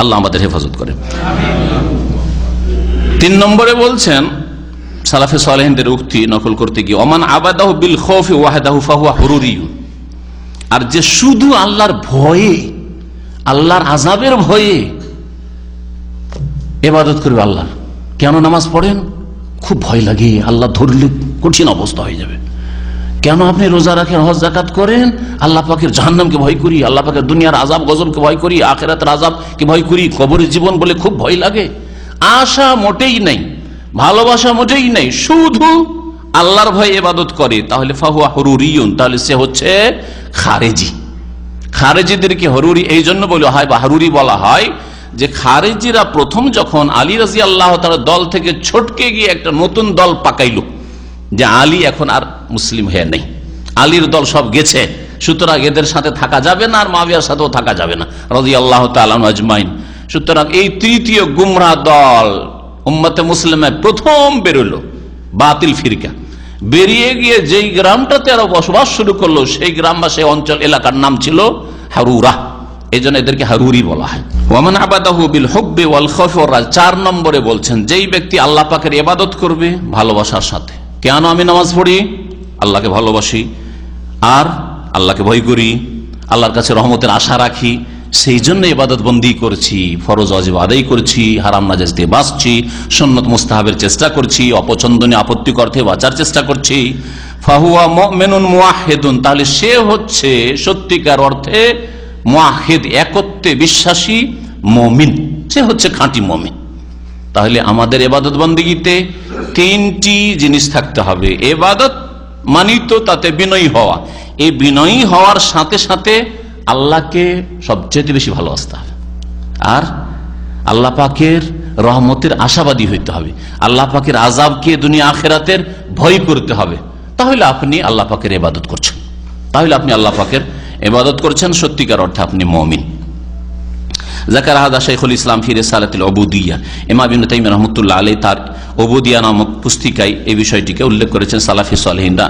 আল্লাহ আমাদের হেফাজত করে। 3 নম্বরে বলছেন সালাফে সালেহিনদের উক্তি নকল করতে গিয়ে, ওমান আবাদাহু বিল খাউফি ওয়াহদাহু ফাহুয়া হুরুরিয়ুন, আর যে শুধু আল্লাহর ভয়ে, আল্লাহর আযাবের ভয়ে ইবাদত করবে আল্লাহর। কেন নামাজ পড়েন? খুব ভয় লাগে, আল্লাহ ধরলে কঠিন অবস্থা হয়ে যাবে। কেন আপনি রোজা রাখেন, হজ যাকাত করেন? আল্লাহ পাকের জাহান্নামকে ভয় করি, আল্লাহ পাকের দুনিয়ার আযাব গজবকে ভয় করি, আখিরাতের আযাবকে ভয় করি, কবরের জীবন বলে খুব ভয় লাগে। আশা মোটেই নেই, ভালোবাসা মোটেই নেই, শুধু আল্লাহর ভয়ে ইবাদত করে তাহলে ফাহুয়া হুরুরিয়ুন, তাহলে সে হচ্ছে খারেজি। খারেজিদেরকে হরুরি এই জন্য বলা হয় বা হারুরি বলা হয় যে খারেজিরা প্রথম যখন আলী রাদিয়াল্লাহু তাআলা দল থেকে ছটকে গিয়ে একটা নতুন দল পাকাইল, যে আলী এখন আর মুসলিম হয়ে নেই, আলীর দল সব গেছে, সুতরাং এদের সাথে থাকা যাবে না, আর মুআবিয়ার সাথেও থাকা যাবে না রাদিয়াল্লাহু তাআলা আজমাইন। সুতরাং এই তৃতীয় গুমরাহ দল উম্মতে মুসলিমে প্রথম বেরোলো, বাতিল ফিরকা। বেরিয়ে গিয়ে যেই গ্রামটাতে আরো বসবাস শুরু করলো সেই গ্রাম বা সেই অঞ্চল এলাকার নাম ছিল হারুরা, এই জন্য এদেরকে হারুরি বলা হয়। ওয়ামান আবাদাহু বিল হুব্বি ওয়াল খাউফি ওয়ার রাজা, 4 নম্বরে বলছেন যেই ব্যক্তি আল্লাহ পাকের ইবাদত করবে ভালোবাসার সাথে। কেন আমি নামাজ পড়ি? আল্লাহকে ভালোবাসি, আর আল্লাহকে ভয় করি, আল্লাহর কাছে রহমতের আশা রাখি, সেই জন্য ইবাদত বন্দি করছি, ফরজ ওয়াজিব আদায় করছি, হারাম নাজায়েজ দিয়ে বাঁচছি, সুন্নত মুস্তাহাবের চেষ্টা করছি, অপছন্দনীয় আপত্তিকর থেকে বাঁচার চেষ্টা করছি। ফাহুয়া মুমিনুন মুওয়াহহিদুন, তাহলে সে হচ্ছে সত্যিকার অর্থে মুওয়াহহিদ, একত্বে বিশ্বাসী মুমিন, সে হচ্ছে খাঁটি মুমিন। তাহলে আমাদের ইবাদত বন্দেগীতে 3টি জিনিস থাকতে হবে। ইবাদত মানি তো তাতে বিনয়ী হওয়া, এই বিনয়ী হওয়ার সাথে সাথে আল্লাহকে সবচেয়ে বেশি ভালোবাসতে হবে, আর আল্লাহ পাকের রহমতের আশাবাদী হইতে হবে, আল্লাহ পাকের আযাবকে দুনিয়া আখিরাতের ভয় করতে হবে। তাহলে আপনি আল্লাহ পাকের ইবাদত করছেন, তাহলে আপনি আল্লাহ পাকের ইবাদত করছেন, সত্যিকার অর্থে আপনি মুমিন। যাকার হাদা শাইখুল ইসলাম ফি রিসালাতুল উবুদিয়্যাহ, ইমাম ইবনে তাইমিয়া রাহমাতুল্লাহ আলাইহি তার উবুদিয়্যাহ নামক পুস্তিকায় এই বিষয়টিকে উল্লেখ করেছেন। সালাফি সালেহিনরা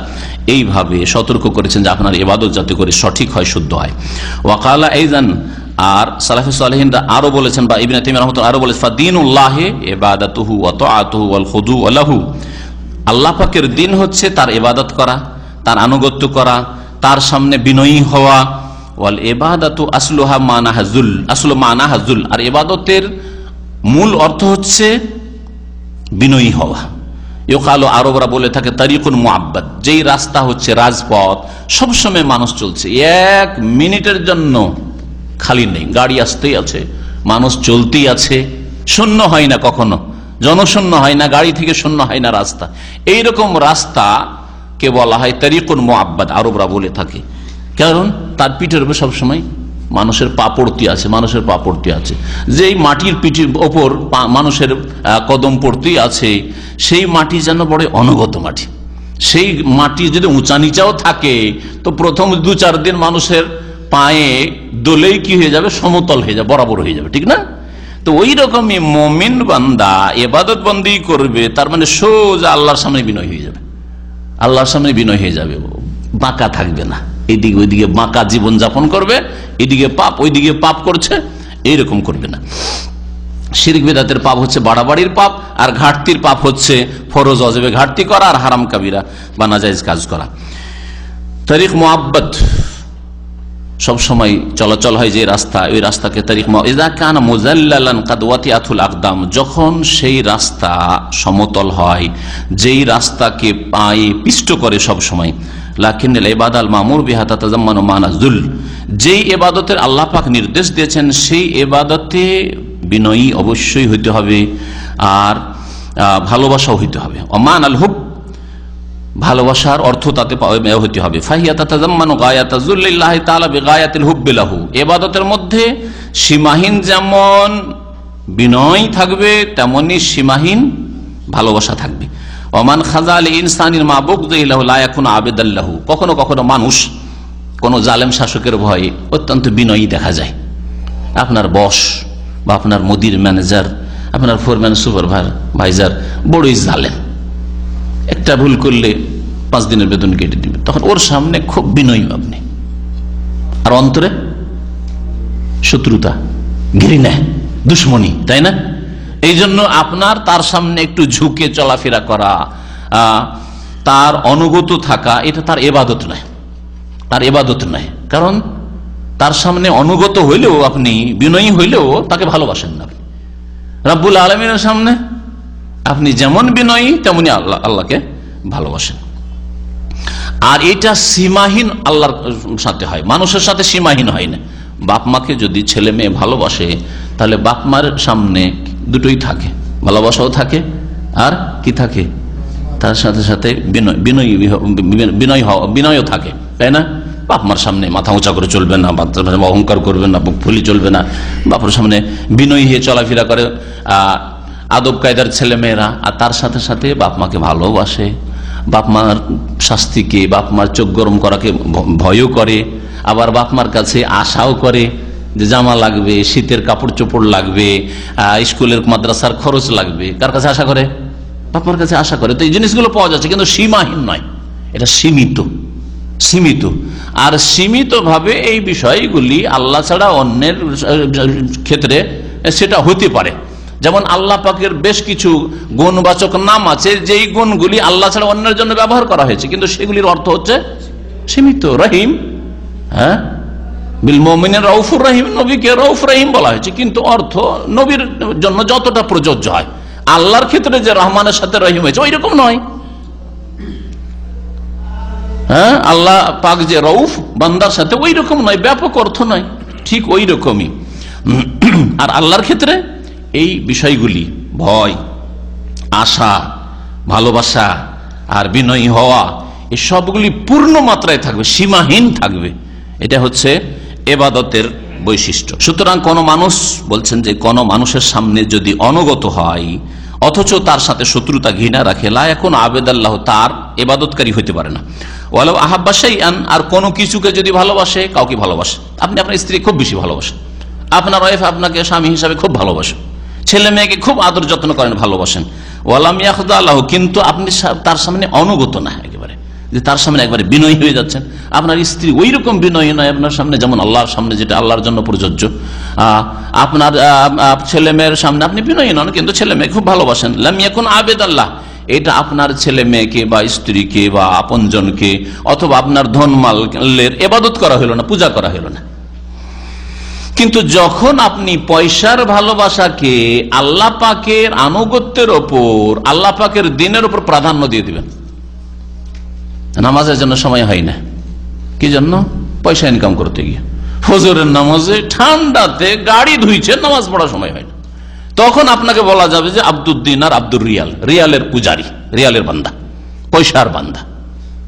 এইভাবে সতর্ক করেছেন যে আপনার ইবাদত যাতে করে সঠিক হয়, শুদ্ধ হয়। ওয়াকালা আইযান, আর সালাফি সালেহিনরা আরো বলেছেন, বা ইবনে তাইমিয়া রাহমাতুল্লাহ আরো বলেছেন, ফাদিনুল্লাহি ইবাদাতুহু ওয়া তাআতুহু ওয়াল খুদু লাহু, আল্লাহ পাকের দিন হচ্ছে তার ইবাদত করা, তার আনুগত্য করা, তার সামনে বিনয়ী হওয়া। ওয়াল ইবাদাতু আসলুহা মানাহাজুল, আসলু মানাহাজুল, আর ইবাদতের মূল অর্থ হচ্ছে বিনয়ী হওয়া। ইউকালু, আরবরা বলে থাকে তারিকুন মুআব্বাদ, যেই রাস্তা হচ্ছে রাজপথ, সবসময় মানুষ চলছে, 1 মিনিটের জন্য খালি নেই, গাড়ি আসতেই আছে, মানুষ চলতেই আছে, শূন্য হয় না, কখনো জনশূন্য হয় না, গাড়ি থেকে শূন্য হয় না রাস্তা। এইরকম রাস্তা কে বলা হয় তারিকুন মুআব্বাদ, আরবরা বলে থাকে, কারণ তার পিঠের উপর সবসময় মানুষের পা পড়তে আছে, মানুষের পা পড়তে আছে, যেই মাটির পিঠের ওপর মানুষের কদম পড়তে আছে, সেই মাটি যেন বড় অনগত মাটি। সেই মাটি যদি উঁচা নিচাও থাকে তো প্রথম 2-4 দিন মানুষের পায়ে দোলেই কি হয়ে যাবে, সমতল হয়ে যাবে, বরাবর হয়ে যাবে, ঠিক না? তো ওই রকমই মুমিন বান্দা ইবাদত বন্দি করবে, তার মানে সোজা আল্লাহর সামনে বিনয় হয়ে যাবে, আল্লাহর সামনে বিনয় হয়ে যাবে, বাঁকা থাকবে না, এইদিকে ওইদিকে বাঁকা জীবন যাপন করবে, এদিকে পাপ ওইদিকে পাপ করছে, এইরকম করবে না। শিরক বিদআতের পাপ হচ্ছে বাড়াবাড়ির পাপ, আর ঘাটতির পাপ হচ্ছে ফরজ ওয়াজিবে ঘাটতি করা, আর হারাম কাবিরা বা নাজায়েজ কাজ করা। তারিক মুআব্বাদ, সব সময় চলাচল হয় যে রাস্তা, ওই রাস্তাকে তারিক ইযা কানা মুযাল্লালান কাদ ওয়াতিআতুল আকদাম, যখন সেই রাস্তা সমতল হয়, যেই রাস্তাকে পায়ে পিষ্ট করে সব সময়। লাকিনাল ইবাদাল মামুর বিহা তাতাযাম্মানু মানাজুল, যেই ইবাদতের আল্লাহ পাক নির্দেশ দিয়েছেন সেই ইবাদতে বিনয়ী অবশ্যই হইতে হবে, আর ভালোবাসাও হইতে হবে। ওমান আল হুব, ভালোবাসার অর্থ তাতে হইতে হবে। ফাহিয়া তাতাযাম্মানু গায়াতা যুল্লিল্লাহি তাআলা বিগায়াতিল হুব্বি লাহু, ইবাদতের মধ্যে সীমাহীন যেমন বিনয় থাকবে তেমনি সীমাহীন ভালোবাসা থাকবে। ওমান খাযা আল ইনসানিল মাবুগযি লাহু লা ইয়াকুনু আবিদাল লাহু, কখনো কখনো মানুষ কোন জালেম শাসকের ভয়ে অত্যন্ত বিনয়ী দেখা যায়। আপনার বস বা আপনার মুদির ম্যানেজার, আপনার ফোরম্যান সুপারভাইজার বড়ই জালেম, একটা ভুল করলে 5 দিনের বেতন কেটে দিবে, তখন ওর সামনে খুব বিনয়ী আপনি, আর অন্তরে শত্রুতা, ঘৃণা, দুশ্মনী, তাই না? এই জন্য আপনার তার সামনে একটু ঝুঁকে চলাফেরা করা, তার অনুগত থাকা, এটা তার ইবাদত নয়, তার ইবাদত নয়। কারণ তার সামনে অনুগত হইলেও, আপনি বিনয়ী হইলেও তাকে ভালোবাসেন না। আপনি রব্বুল আলামিনের সামনে আপনি যেমন বিনয়ী তেমনি আল্লাহকে ভালোবাসেন। আর এটা সীমাহীন আল্লাহর সাথে হয়, মানুষের সাথে সীমাহীন হয় না। বাপ মাকে যদি ছেলে মেয়ে ভালোবাসে, তাহলে বাপ মার সামনে দুটোই থাকে, ভালোবাসাও থাকে আর কি থাকে, তার সাথে সাথে বিনয় থাকে, তাই না? বাপ মার সামনে মাথা উঁচা করে চলবে না, অহংকার করবে না, বুক ফুলি চলবে না, বাপের সামনে বিনয়ী হয়ে চলাফেরা করে আদব কায়দার ছেলে মেয়েরা। আর তার সাথে সাথে বাপ মাকে ভালোবাসে, বাপ মার শাস্তিকে, বাপ মার চোখ গরম করাকে ভয়ও করে, আবার বাপ মার কাছে আশাও করে যে জামা লাগবে, শীতের কাপড় চোপড় লাগবে, স্কুলের মাদ্রাসার খরচ লাগবে। কার কাছে আশা করে? বাপ মার কাছে আশা করে। তো এই জিনিসগুলো পাওয়া যাচ্ছে, কিন্তু সীমাহীন নয়, এটা সীমিত। আর সীমিত ভাবে এই বিষয়গুলি আল্লাহ ছাড়া অন্যের ক্ষেত্রে সেটা হতে পারে। যেমন আল্লাহ পাকের বেশ কিছু গুণবাচক নাম আছে, যেই গুণগুলি আল্লাহ ছাড়া অন্যের জন্য ব্যবহার করা হয়েছে, কিন্তু সেগুলির অর্থ হচ্ছে সীমিত। রহিম, হ্যাঁ, বিল মুমিনিন রাউফুর রহিম, নবীকে রাউফ রহিম বলা হয়েছে, কিন্তু অর্থ নবীর জন্য যতটা প্রযোজ্য হয়। আল্লাহর ক্ষেত্রে যে রহমানের সাথে রহিম হয়েছে ওই রকম নয়। হ্যাঁ, আল্লাহ পাক যে রউফ বান্দার সাথে ওই রকম নয়, ব্যাপক অর্থ নয়, ঠিক ওই রকমই। আর আল্লাহর ক্ষেত্রে এই বিষয়গুলি ভয়, আশা, ভালোবাসা আর বিনয়ী হওয়া, এই সবগুলি পূর্ণ মাত্রায় থাকবে, সীমাহীন থাকবে। এটা হচ্ছে ইবাদতের বৈশিষ্ট্য। সুতরাং কোন মানুষ বলছেন যে কোন মানুষের সামনে যদি অনুগত হয় অথচ তার সাথে শত্রুতা ঘৃণা রাখে, লা এখন আবেদাল্লাহ, তার ইবাদতকারী হইতে পারে না। ওয়ালাউ আহাব্বা শাইআন, আর কোনো কিছুকে যদি ভালোবাসে, কাউকে ভালোবাসে, আপনি আপনার স্ত্রী খুব বেশি ভালোবাসেন, আপনার ওয়াইফ আপনাকে স্বামী হিসাবে খুব ভালোবাসে, ছেলে মেয়েকে খুব আদর যত্ন করেন, ভালোবাসেন। ওয়ালাম ইয়াখদা আল্লাহু, কিন্তু আপনি তার সামনে অনুগত না, একেবারে যে তার সামনে একবারে বিনয়ী হয়ে যাচ্ছেন। আপনার স্ত্রী ওই রকম বিনয়ী নয় আপনার সামনে, যেমন আল্লাহর সামনে, যেটা আল্লাহর জন্য প্রযোজ্য। আপনার ছেলে মেয়ের সামনে আপনি বিনয়ী নন, কিন্তু ছেলে মেয়ে খুব ভালোবাসেন। লাম ইয়াকুন আবেদাল্লাহ, এটা আপনার ছেলে মেয়েকে বা স্ত্রীকে বা আপনজনকে অথবা আপনার ধন মালের ইবাদত করা হলো না, পূজা করা হলো না। কিন্তু যখন আপনি পয়সার ভালোবাসাকে আল্লাহ পাকের আনুগত্যের ওপর, আল্লাহ পাকের দিনের ওপর প্রাধান্য দিয়ে দিবেন, নামাজের জন্য সময় হয় না, কি জন্য? পয়সা ইনকাম করতে গিয়ে। ফজরের নামাজে ঠান্ডাতে গাড়ি ধুইছে, নামাজ পড়ার সময় হয় না, তখন আপনাকে বলা যাবে যে আব্দুদ্দিন আর আব্দুর রিয়াল, রিয়ালের পূজারি, রিয়ালের বান্দা, পয়সার বান্দা,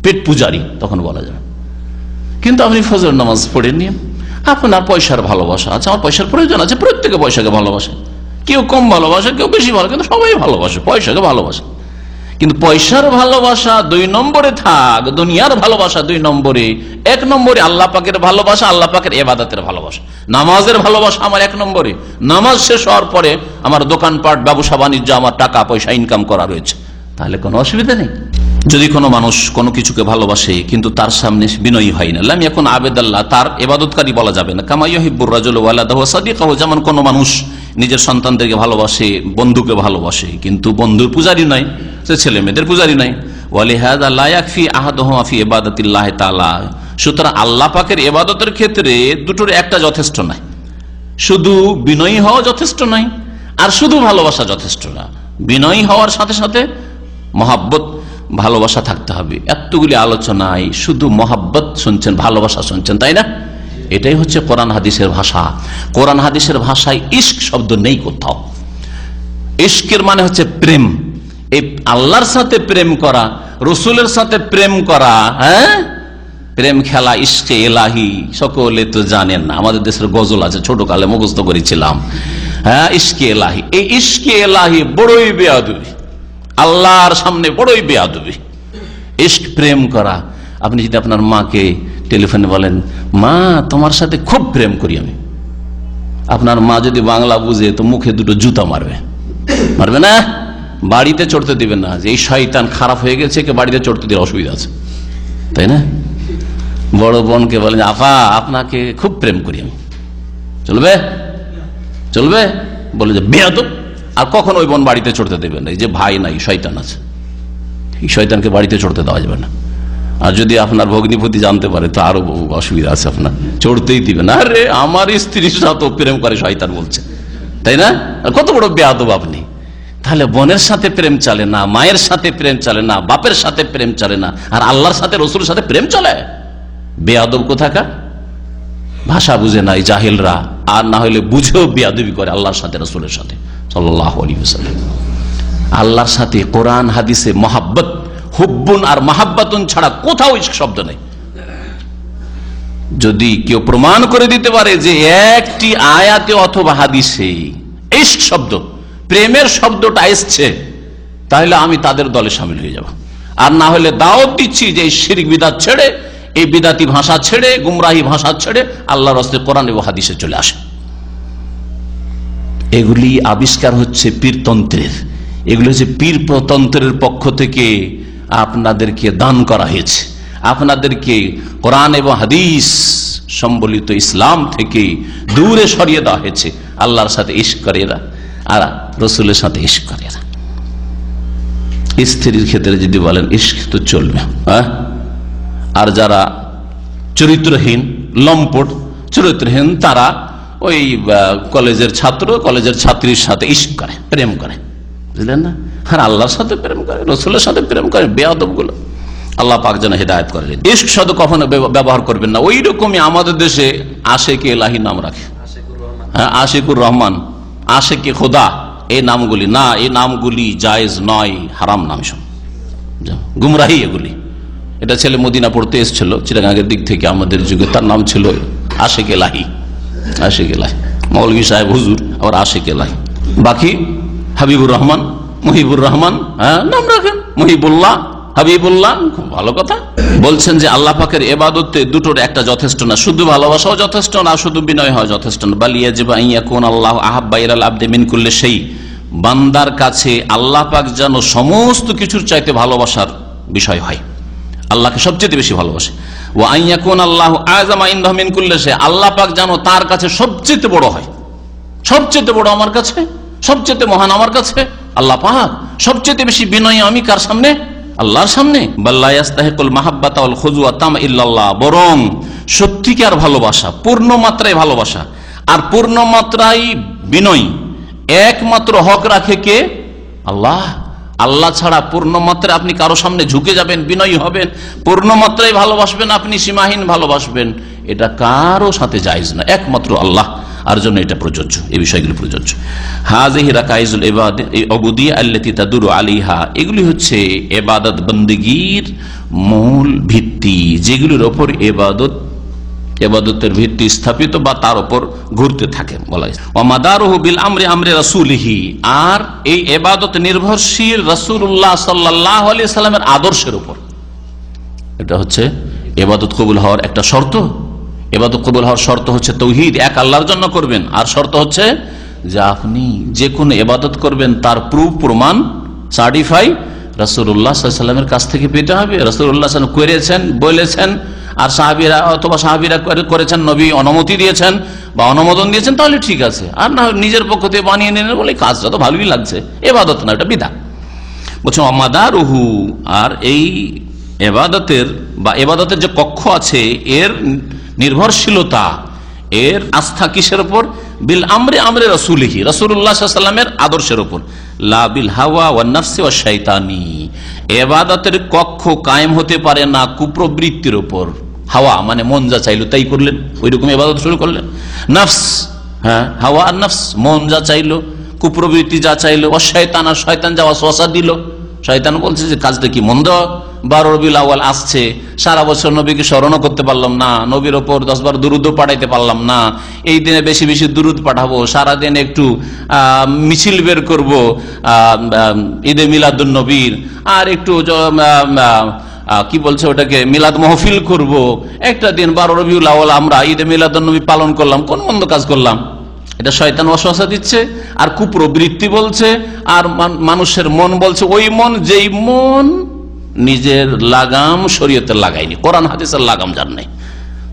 পেট পূজারি, তখন বলা যাবে। কিন্তু আপনি ফজর নামাজ পড়ে নিয়ে আপনার পয়সার ভালোবাসা আছে, আমার পয়সার প্রয়োজন আছে, প্রত্যেকে পয়সাকে ভালোবাসে, কেউ কম ভালোবাসে, কেউ বেশি ভালো, কিন্তু সবাই ভালোবাসে, পয়সাকে ভালোবাসে। কিন্তু পয়সার ভালোবাসা 2 নম্বরে থাক, দুনিয়ার ভালোবাসা 2 নম্বরে, 1 নম্বরে আল্লাহ পাকের ভালোবাসা, আল্লাহ পাকের ইবাদতের ভালোবাসা, নামাজের ভালোবাসা আমার 1 নম্বরে। নামাজ শেষ হওয়ার পরে আমার দোকানপাট, ব্যবসা বাণিজ্য, আমার টাকা পয়সা ইনকাম করা রয়েছে, তাহলে কোনো অসুবিধা নেই। যদি কোনো মানুষ কোনো কিছুকে ভালোবাসে কিন্তু তার সামনে বিনয়ী হয় না, লাম ইয়াকুন আবেদাল্লাহ, তার ইবাদতকারী বলা যাবে না। কামা ইউহিব্বুর রাজুলু ওয়ালাদাহু ওয়া সাদিকাহু, যেমন কোনো মানুষ নিজের সন্তানদেরকে ভালোবাসে, বন্ধুকে ভালোবাসে, কিন্তু বন্ধুর পূজারি নয়, সে ছেলে মেয়েদের পূজারি নয়। ওয়ালিহাযা লা ইয়াকফি আহাদুহুমা ফি ইবাদাতিল্লাহি তাআলা, সুতরাং আল্লাহ পাকের ইবাদতের ক্ষেত্রে দুটোর একটা যথেষ্ট নয়, শুধু বিনয়ী হওয়া যথেষ্ট নয় আর শুধু ভালোবাসা যথেষ্ট না, বিনয়ী হওয়ার সাথে সাথে মহাব্বত, ভালোবাসা থাকতে হবে। এতগুলি আলোচনায় শুধু মহাব্বত শুনছেন, ভালোবাসা শুনছেন, তাই না? এটাই হচ্ছে কোরআন হাদিসের ভাষা। কোরআন হাদিসের ভাষায় ইশক শব্দ নেই কোথাও। ইশকের মানে হচ্ছে প্রেম, এই আল্লাহর সাথে প্রেম করা, রসুলের সাথে প্রেম করা, হ্যাঁ, প্রেম খেলা, ইশকে এলাহি, সকলে তো জানেন না, আমাদের দেশের গজল আছে, ছোট কালে মুখস্থ করেছিলাম, হ্যাঁ, ইশকে এলাহি। এই ইশকে এলাহি বড়ই বেয়াদবি, আল্লাহর সামনে বড়ই বেয়াদবি। ইশক, প্রেম করা। আপনি যদি আপনার মাকে টেলিফোনে বলেন, মা তোমার সাথে খুব প্রেম করি আমি, আপনার মা যদি বাংলা বুঝে তো মুখে 2 জুতা মারবে, মারবে না? বাড়িতে চড়তে দিবে না, যে এই শয়তান খারাপ হয়ে গেছে, কে বাড়িতে চড়তে দিয়ে অসুবিধা আছে, তাই না? বড় বোনকে বলেন, আপা আপনাকে খুব প্রেম করি আমি, চলবে? চলবে? বলে যে বেয়াদব। আর কখন ওই বোন বাড়িতে চড়তে দেবে না, এই যে ভাই নাই, শয়তান আছে, এই শয়তানকে বাড়িতে চড়তে দেওয়া যাবে না। আর যদি আপনার ভগ্নিপতি জানতে পারে তো আরো অসুবিধা আছে, আপনার চড়তেই দিবে না। আরে আমার স্ত্রীর সাথে প্রেম করে শয়তান বলছে, তাই না? কত বড় বেয়াদব আপনি। তাহলে বোনের সাথে প্রেম চলে না, মায়ের সাথে প্রেম চলে না, বাপের সাথে প্রেম চলে না, আর আল্লাহর সাথে, রসুলের সাথে প্রেম চলে? বেয়াদব কোথাকার। ভাষা বুঝে নাই জাহিলরা, আর না হলে বুঝেও বেয়াদবি করে আল্লাহর সাথে, রসুলের সাথে, সাল্লাল্লাহু আলাইহি ওয়াসাল্লাম। আল্লাহর সাথে কোরআন হাদিসে মহাব্বত, হুব্বুন আর মাহাব্বাতুন ছাড়া কোথাও ইশক শব্দ নেই। যদি কেউ প্রমাণ করে দিতে পারে যে একটি আয়াতে অথবা হাদিসে ইশক শব্দ, প্রেমের শব্দটা এসছে, তাহলে আমি তাদের দলে শামিল হয়ে যাব। আর না হলে দাওয়াত দিচ্ছি যে এই শিরক বিদআত ছেড়ে, এই বিদাতি ভাষা ছেড়ে, গুমরাহি ভাষা ছেড়ে আল্লাহর রাস্তায় কোরআন এবং হাদিসে চলে আসে। এগুলি আবিষ্কার হচ্ছে পীরতন্ত্রের, এগুলি হচ্ছে পীরতন্ত্রের পক্ষ থেকে আপনাদেরকে দান করা হয়েছে, আপনাদেরকে কোরআন এবং হাদিস সম্বলিত ইসলাম থেকে দূরে সরিয়ে দেওয়া হয়েছে। আল্লাহর সাথে ইশক করে এরা, আর রসুলের সাথে ইশক করে এরা। স্ত্রীর ক্ষেত্রে যদি বলেন ইশক তো চলবে, হ্যাঁ। আর যারা চরিত্রহীন, লম্পট চরিত্রহীন, তারা ওই কলেজের ছাত্র, কলেজের ছাত্রীর সাথে ইশক করে, প্রেম করে, বুঝলেন না? আর আল্লাহর সাথে প্রেম করে, রসুলের সাথে প্রেম করে, বেয়াদব গুলো। আল্লাহ পাক যেন হেদায়েত করে। ইশক শব্দ কখনো ব্যবহার করবেন না। ওই রকমই আমাদের দেশে আশেকে ইলাহি নাম রাখে, হ্যাঁ, আশিকুর রহমান, আশেকে খোদা, এই নামগুলি না, এই নামগুলি জায়েজ নয়, হারাম নাম, সব গুমরাহি এগুলি। এটা ছেলে মদিনা পড়তে এসেছিল চিটাগাঙ্গের দিক থেকে আমাদের যুগে, তার নাম ছিল আশেকে ইলাহি, আশেকে ইলাহি, মৌলভী সাহেব হুজুর, আবার আশেকে ইলাহি। বাকি হাবিবুর রহমান, মুহিবুর রহমান, হ্যাঁ, নাম রাখেন, মুহিবুল্লাহ, হাবিবুল্লাহ, খুব ভালো কথা। বলছেন যে আল্লাহ পাকের ইবাদতে দুটোর একটা যথেষ্ট না, শুধু ভালোবাসাও যথেষ্ট না, শুধু বিনয় হওয়া যথেষ্ট না। বালিয়াজিব আন ইয়াকুন আল্লাহ আহাব্বা ইলাল আবদি মিন কুল্লি শাই, বান্দার কাছে আল্লাহ পাক যেন সমস্ত কিছুর চাইতে ভালোবাসার বিষয় হয়, আল্লাহকে সবচেয়ে বেশি ভালোবাসে। ওয়া আন ইয়াকুন আল্লাহু আযমা ইনদাহু মিন কুল্লি শাই, আল্লাহ পাক যেন তার কাছে সবচেয়ে বড় হয়, সবচেয়ে বড় আমার কাছে, সবচেয়ে মহান আমার কাছে আল্লাহ পাক। সবচেয়ে বেশি বিনয়ী আমি কার সামনে? আল্লাহর সামনে। বাল্লা ইয়াস্তাহিকুল মাহাব্বাতা ওয়াল খুজুয়া তাম ইল্লাল্লাহ, বরং সত্যিকার ভালোবাসা, পূর্ণ মাত্রায় ভালোবাসা আর পূর্ণ মাত্রায় বিনয় একমাত্র হক রাখে কে? আল্লাহ। আল্লাহ ছাড়া পূর্ণ মাত্রায় আপনি কারো সামনে ঝুঁকে যাবেন, বিনয়ী হবেন, পূর্ণ মাত্রায় ভালোবাসবেন, আপনি সীমাহীন ভালোবাসবেন, এটা কারো সাথে জায়েজ না, একমাত্র আল্লাহ আর জন্য এটা প্রযোজ্য, এই বিষয়গুলো প্রযোজ্য। হাযিহি রাকাইজুল উবুদিয়্যাহ আল্লাতী তাদুরু আলাইহা, এগুলি হচ্ছে ইবাদত বন্দেগীর মূল ভিত্তি, যেগুলোর উপর ইবাদতের ভিত্তি স্থাপিত বা তার উপর ঘুরতে থাকে, বলা হয়। ওয়া মাদারুহু বিল আমরি আমরি রাসূলিহি, আর এই ইবাদত নির্ভরশীল রাসূলুল্লাহ সাল্লাল্লাহু আলাইহি সাল্লামের আদর্শের উপর। এটা হচ্ছে ইবাদত কবুল হওয়ার একটা শর্ত। ইবাদত কবুল হওয়ার শর্ত হচ্ছে তাওহীদ, এক আল্লাহর জন্য করবেন, আর শর্ত হচ্ছে যে আপনি যে কোনো ইবাদত করবেন তার প্রুফ, প্রমাণ, সার্টিফাই রাসূলুল্লাহ সাল্লাল্লাহু আলাইহি সাল্লামের কাছ থেকে পেতে হবে। রাসূলুল্লাহ সাল্লাল্লাহু আলাইহি ওয়াসাল্লাম করেছেন, বলেছেন, আর সাহাবীরা অথবা সাহাবীরা করেছেন, নবী অনুমতি দিয়েছেন বা অনুমোদন দিয়েছেন, তাহলে ঠিক আছে। আর না নিজের পক্ষ থেকে বানিয়ে নিলেন বলে কাজটা তো ভালোই লাগছে, ইবাদত না, এটা বিদআত। বলছেন মাদারুহু, আর এই ইবাদতের বা ইবাদতের যে কক্ষ আছে এর নির্ভরশীলতা, এর আস্থা কিসের উপর? বিল আমরে আমরে রাসূলিহি, রাসূলুল্লাহ সাল্লাল্লাহু আলাইহি ওয়াসাল্লামের আদর্শের উপর। লা বিল হাওয়া ওয়ান নাফসি ওয়াশ শাইতানি, ইবাদতের কক্ষ কায়েম হতে পারে না কুপ্রবৃত্তির উপর। হাওয়া মানে মন যা চাইলো তাই করলেন, ওই রকম ইবাদত শুরু করলেন। নফস, হ্যাঁ, হাওয়া আর নফস, মন যা চাইলো, কুপ্রবৃত্তি যা চাইলো। ওয়াশ শয়তান, আর শয়তান যা ওয়াসওয়াসা দিল, শয়তান বলছে যে কাজটা কি মন্দ, 12 রবিউল আউয়াল আসছে, সারা বছর নবীকে স্মরণও করতে পারলাম না, নবীর ওপর 10 বার দুরুদও পাঠাইতে পারলাম না, এই দিনে বেশি বেশি দুরুদ পাঠাবো, সারাদিন একটু মিছিল বের করব ঈদে মিলাদুন নবীর, আর একটু কি বলছে ওটাকে মিলাদ মাহফিল করব, একটা দিন 12 রবিউল আউয়াল আমরা ঈদে মিলাদুন নবী পালন করলাম, কোন মন্দ কাজ করলাম? এটা শয়তান ওয়াসওয়াসা দিচ্ছে, আর কুপ্রবৃত্তি বলছে, আর মানুষের মন বলছে, ওই মন যেই মন নিজের লাগাম শরীয়তের লাগায়নি, কোরআন হাদিসের লাগাম যার নেই,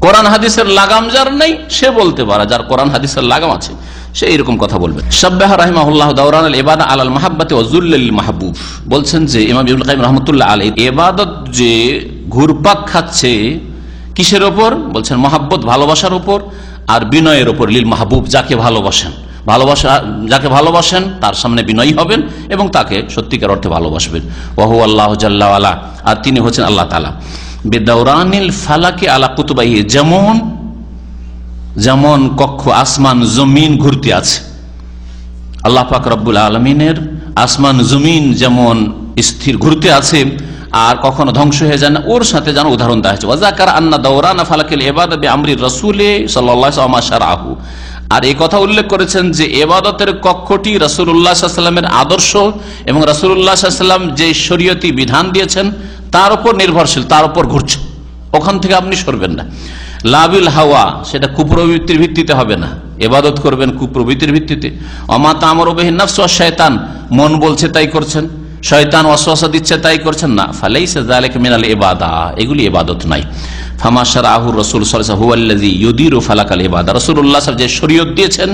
কোরআন হাদিসের লাগাম যার নেই সে বলতে পারে, যার কোরআন হাদিসের লাগাম আছে সে এরকম কথা বলবে। সাব্বাহ রাহিমাহুল্লাহ দাওরান আল ইবাদা আলাল মাহাব্বাতি ওয়া যুল্লিল মাহবুব, বলছেন যে ইমাম ইবনে কাইয়িম রাহমাতুল্লাহ আলাইহি ইবাদত যে ঘুরপাক খাচ্ছে কিসের উপর? বলছেন মহাব্বত, ভালোবাসার উপর, আর বিনয়ের উপর। লিল মাহবুব, যাকে ভালোবাসেন, যাকে ভালোবাসেন তার সামনে বিনয়ী হবেন এবং তাকে সত্যিকার অর্থে ভালোবাসবেন। ওয়া হুয়া আল্লাহু জাল্লা ওয়া আলা, আর তিনি হচ্ছেন আল্লাহ তাআলা। বিদাওরানিল ফালাকি আলা কুতুবাইহি, যেমন কক্ষ আসমান জমিন ঘুরতে আছে, আল্লাহ পাক রব্বুল আলামিনের আসমান জমিন যেমন স্থির ঘুরতে আছে আর কখনো ধ্বংস হয়ে যায় না, ওর সাথে যেন উদাহরণ দেওয়া হয়েছে। ওয়াজাকার আন্না দাওরানা ফালাকিল ইবাদা বিআমরি রাসূলি সাল্লাল্লাহু আলাইহি ওয়া সাল্লাম। আর এই কথা উল্লেখ করেছেন যে ইবাদতের কক্ষটি রাসূলুল্লাহ সাল্লাল্লাহু আলাইহি ওয়াসাল্লামের আদর্শ এবং রাসূলুল্লাহ সাল্লাল্লাহু আলাইহি ওয়াসাল্লাম যে শরীয়তি বিধান দিয়েছেন তার উপর নির্ভরশীল, তার উপর ঘুরছে, ওখান থেকে আপনি সরবেন না। লাবিল হাওয়া, সেটা কুপ্রবৃত্তির ভিত্তিতে হবে না, ইবাদত করবেন কুপ্রবৃত্তির ভিত্তিতে। ওমা তা'মুরু বিহি নাফসু ওয়াশ শায়তান, মন বলছে তাই করছেন, শয়তান ওয়াসওয়াসা দিচ্ছে তাই করছেন না। ফালাইসা যালিকা মিনাল ইবাদা, এগুলি ইবাদত নাই। ফামা শারাআহু রাসূল সাল্লাল্লাহু আলাইহি ওয়াসাল্লাম হুয়াল্লাযী ইউদিরু ফালাকাল ইবাদা, রাসূলুল্লাহ সাল্লাল্লাহু আলাইহি ওয়াসাল্লাম যে শরীয়ত দিয়েছেন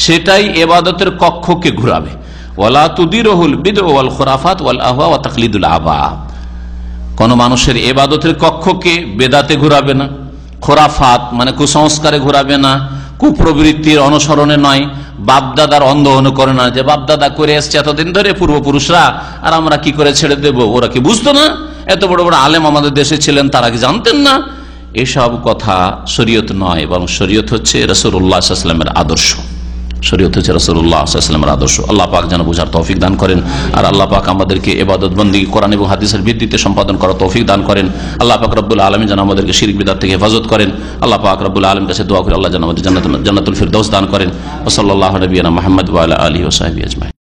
সেটাই ইবাদতের কক্ষকে ঘোরাবে। ওয়ালা তুদিরুহুল বিদউ ওয়াল খুরাফাত ওয়াল আহওয়া ওয়া তাকলিদুল আবা, কোন মানুষের ইবাদতের কক্ষকে বেদাতে ঘোরাবে না, খোরাফাত মানে কুসংস্কারে ঘোরাবে না, কুপ্রবৃত্তির অনুসরণে নয়, বাপদাদার অন্ধ অনুকরণ না, যে বাপদাদা করে এসছে এতদিন ধরে পূর্বপুরুষরা, আর আমরা কি করে ছেড়ে দেব, ওরা কি বুঝতো না, এত বড় বড় আলেম আমাদের দেশে ছিলেন তারা কি জানতেন না, এসব কথা শরীয়ত নয়, বরং শরীয়ত হচ্ছে রাসূলুল্লাহ সাল্লাল্লাহু আলাইহি ওয়াসাল্লামের আদর্শ, শরীয়ত হচ্ছে রাসূলুল্লাহ সাল্লাল্লাহু আলাইহি ওয়াসাল্লামের আদর্শ। আল্লাহ পাক যেন বুঝার তৌফিক দান করেন, আর আল্লাহ পাক আমাদেরকে ইবাদত বন্দেগী কোরআন এবং হাদিসের ভিত্তিতে সম্পাদন করার তৌফিক দান করেন। আল্লাহ পাক রব্বুল আলামিন যেন আমাদেরকে শিরক বিদআত থেকে হেফাজত করেন। আল্লাহ পাক রব্বুল আলামিনের কাছে দোয়া করি আল্লাহ যেন আমাদের জান্নাতুল ফিরদৌস দান করেন। ওয়া সাল্লাল্লাহু আলা নবিয়িনা মুহাম্মদ ওয়া আলা আলিহি ওয়া সাহবিহি আজমাইন।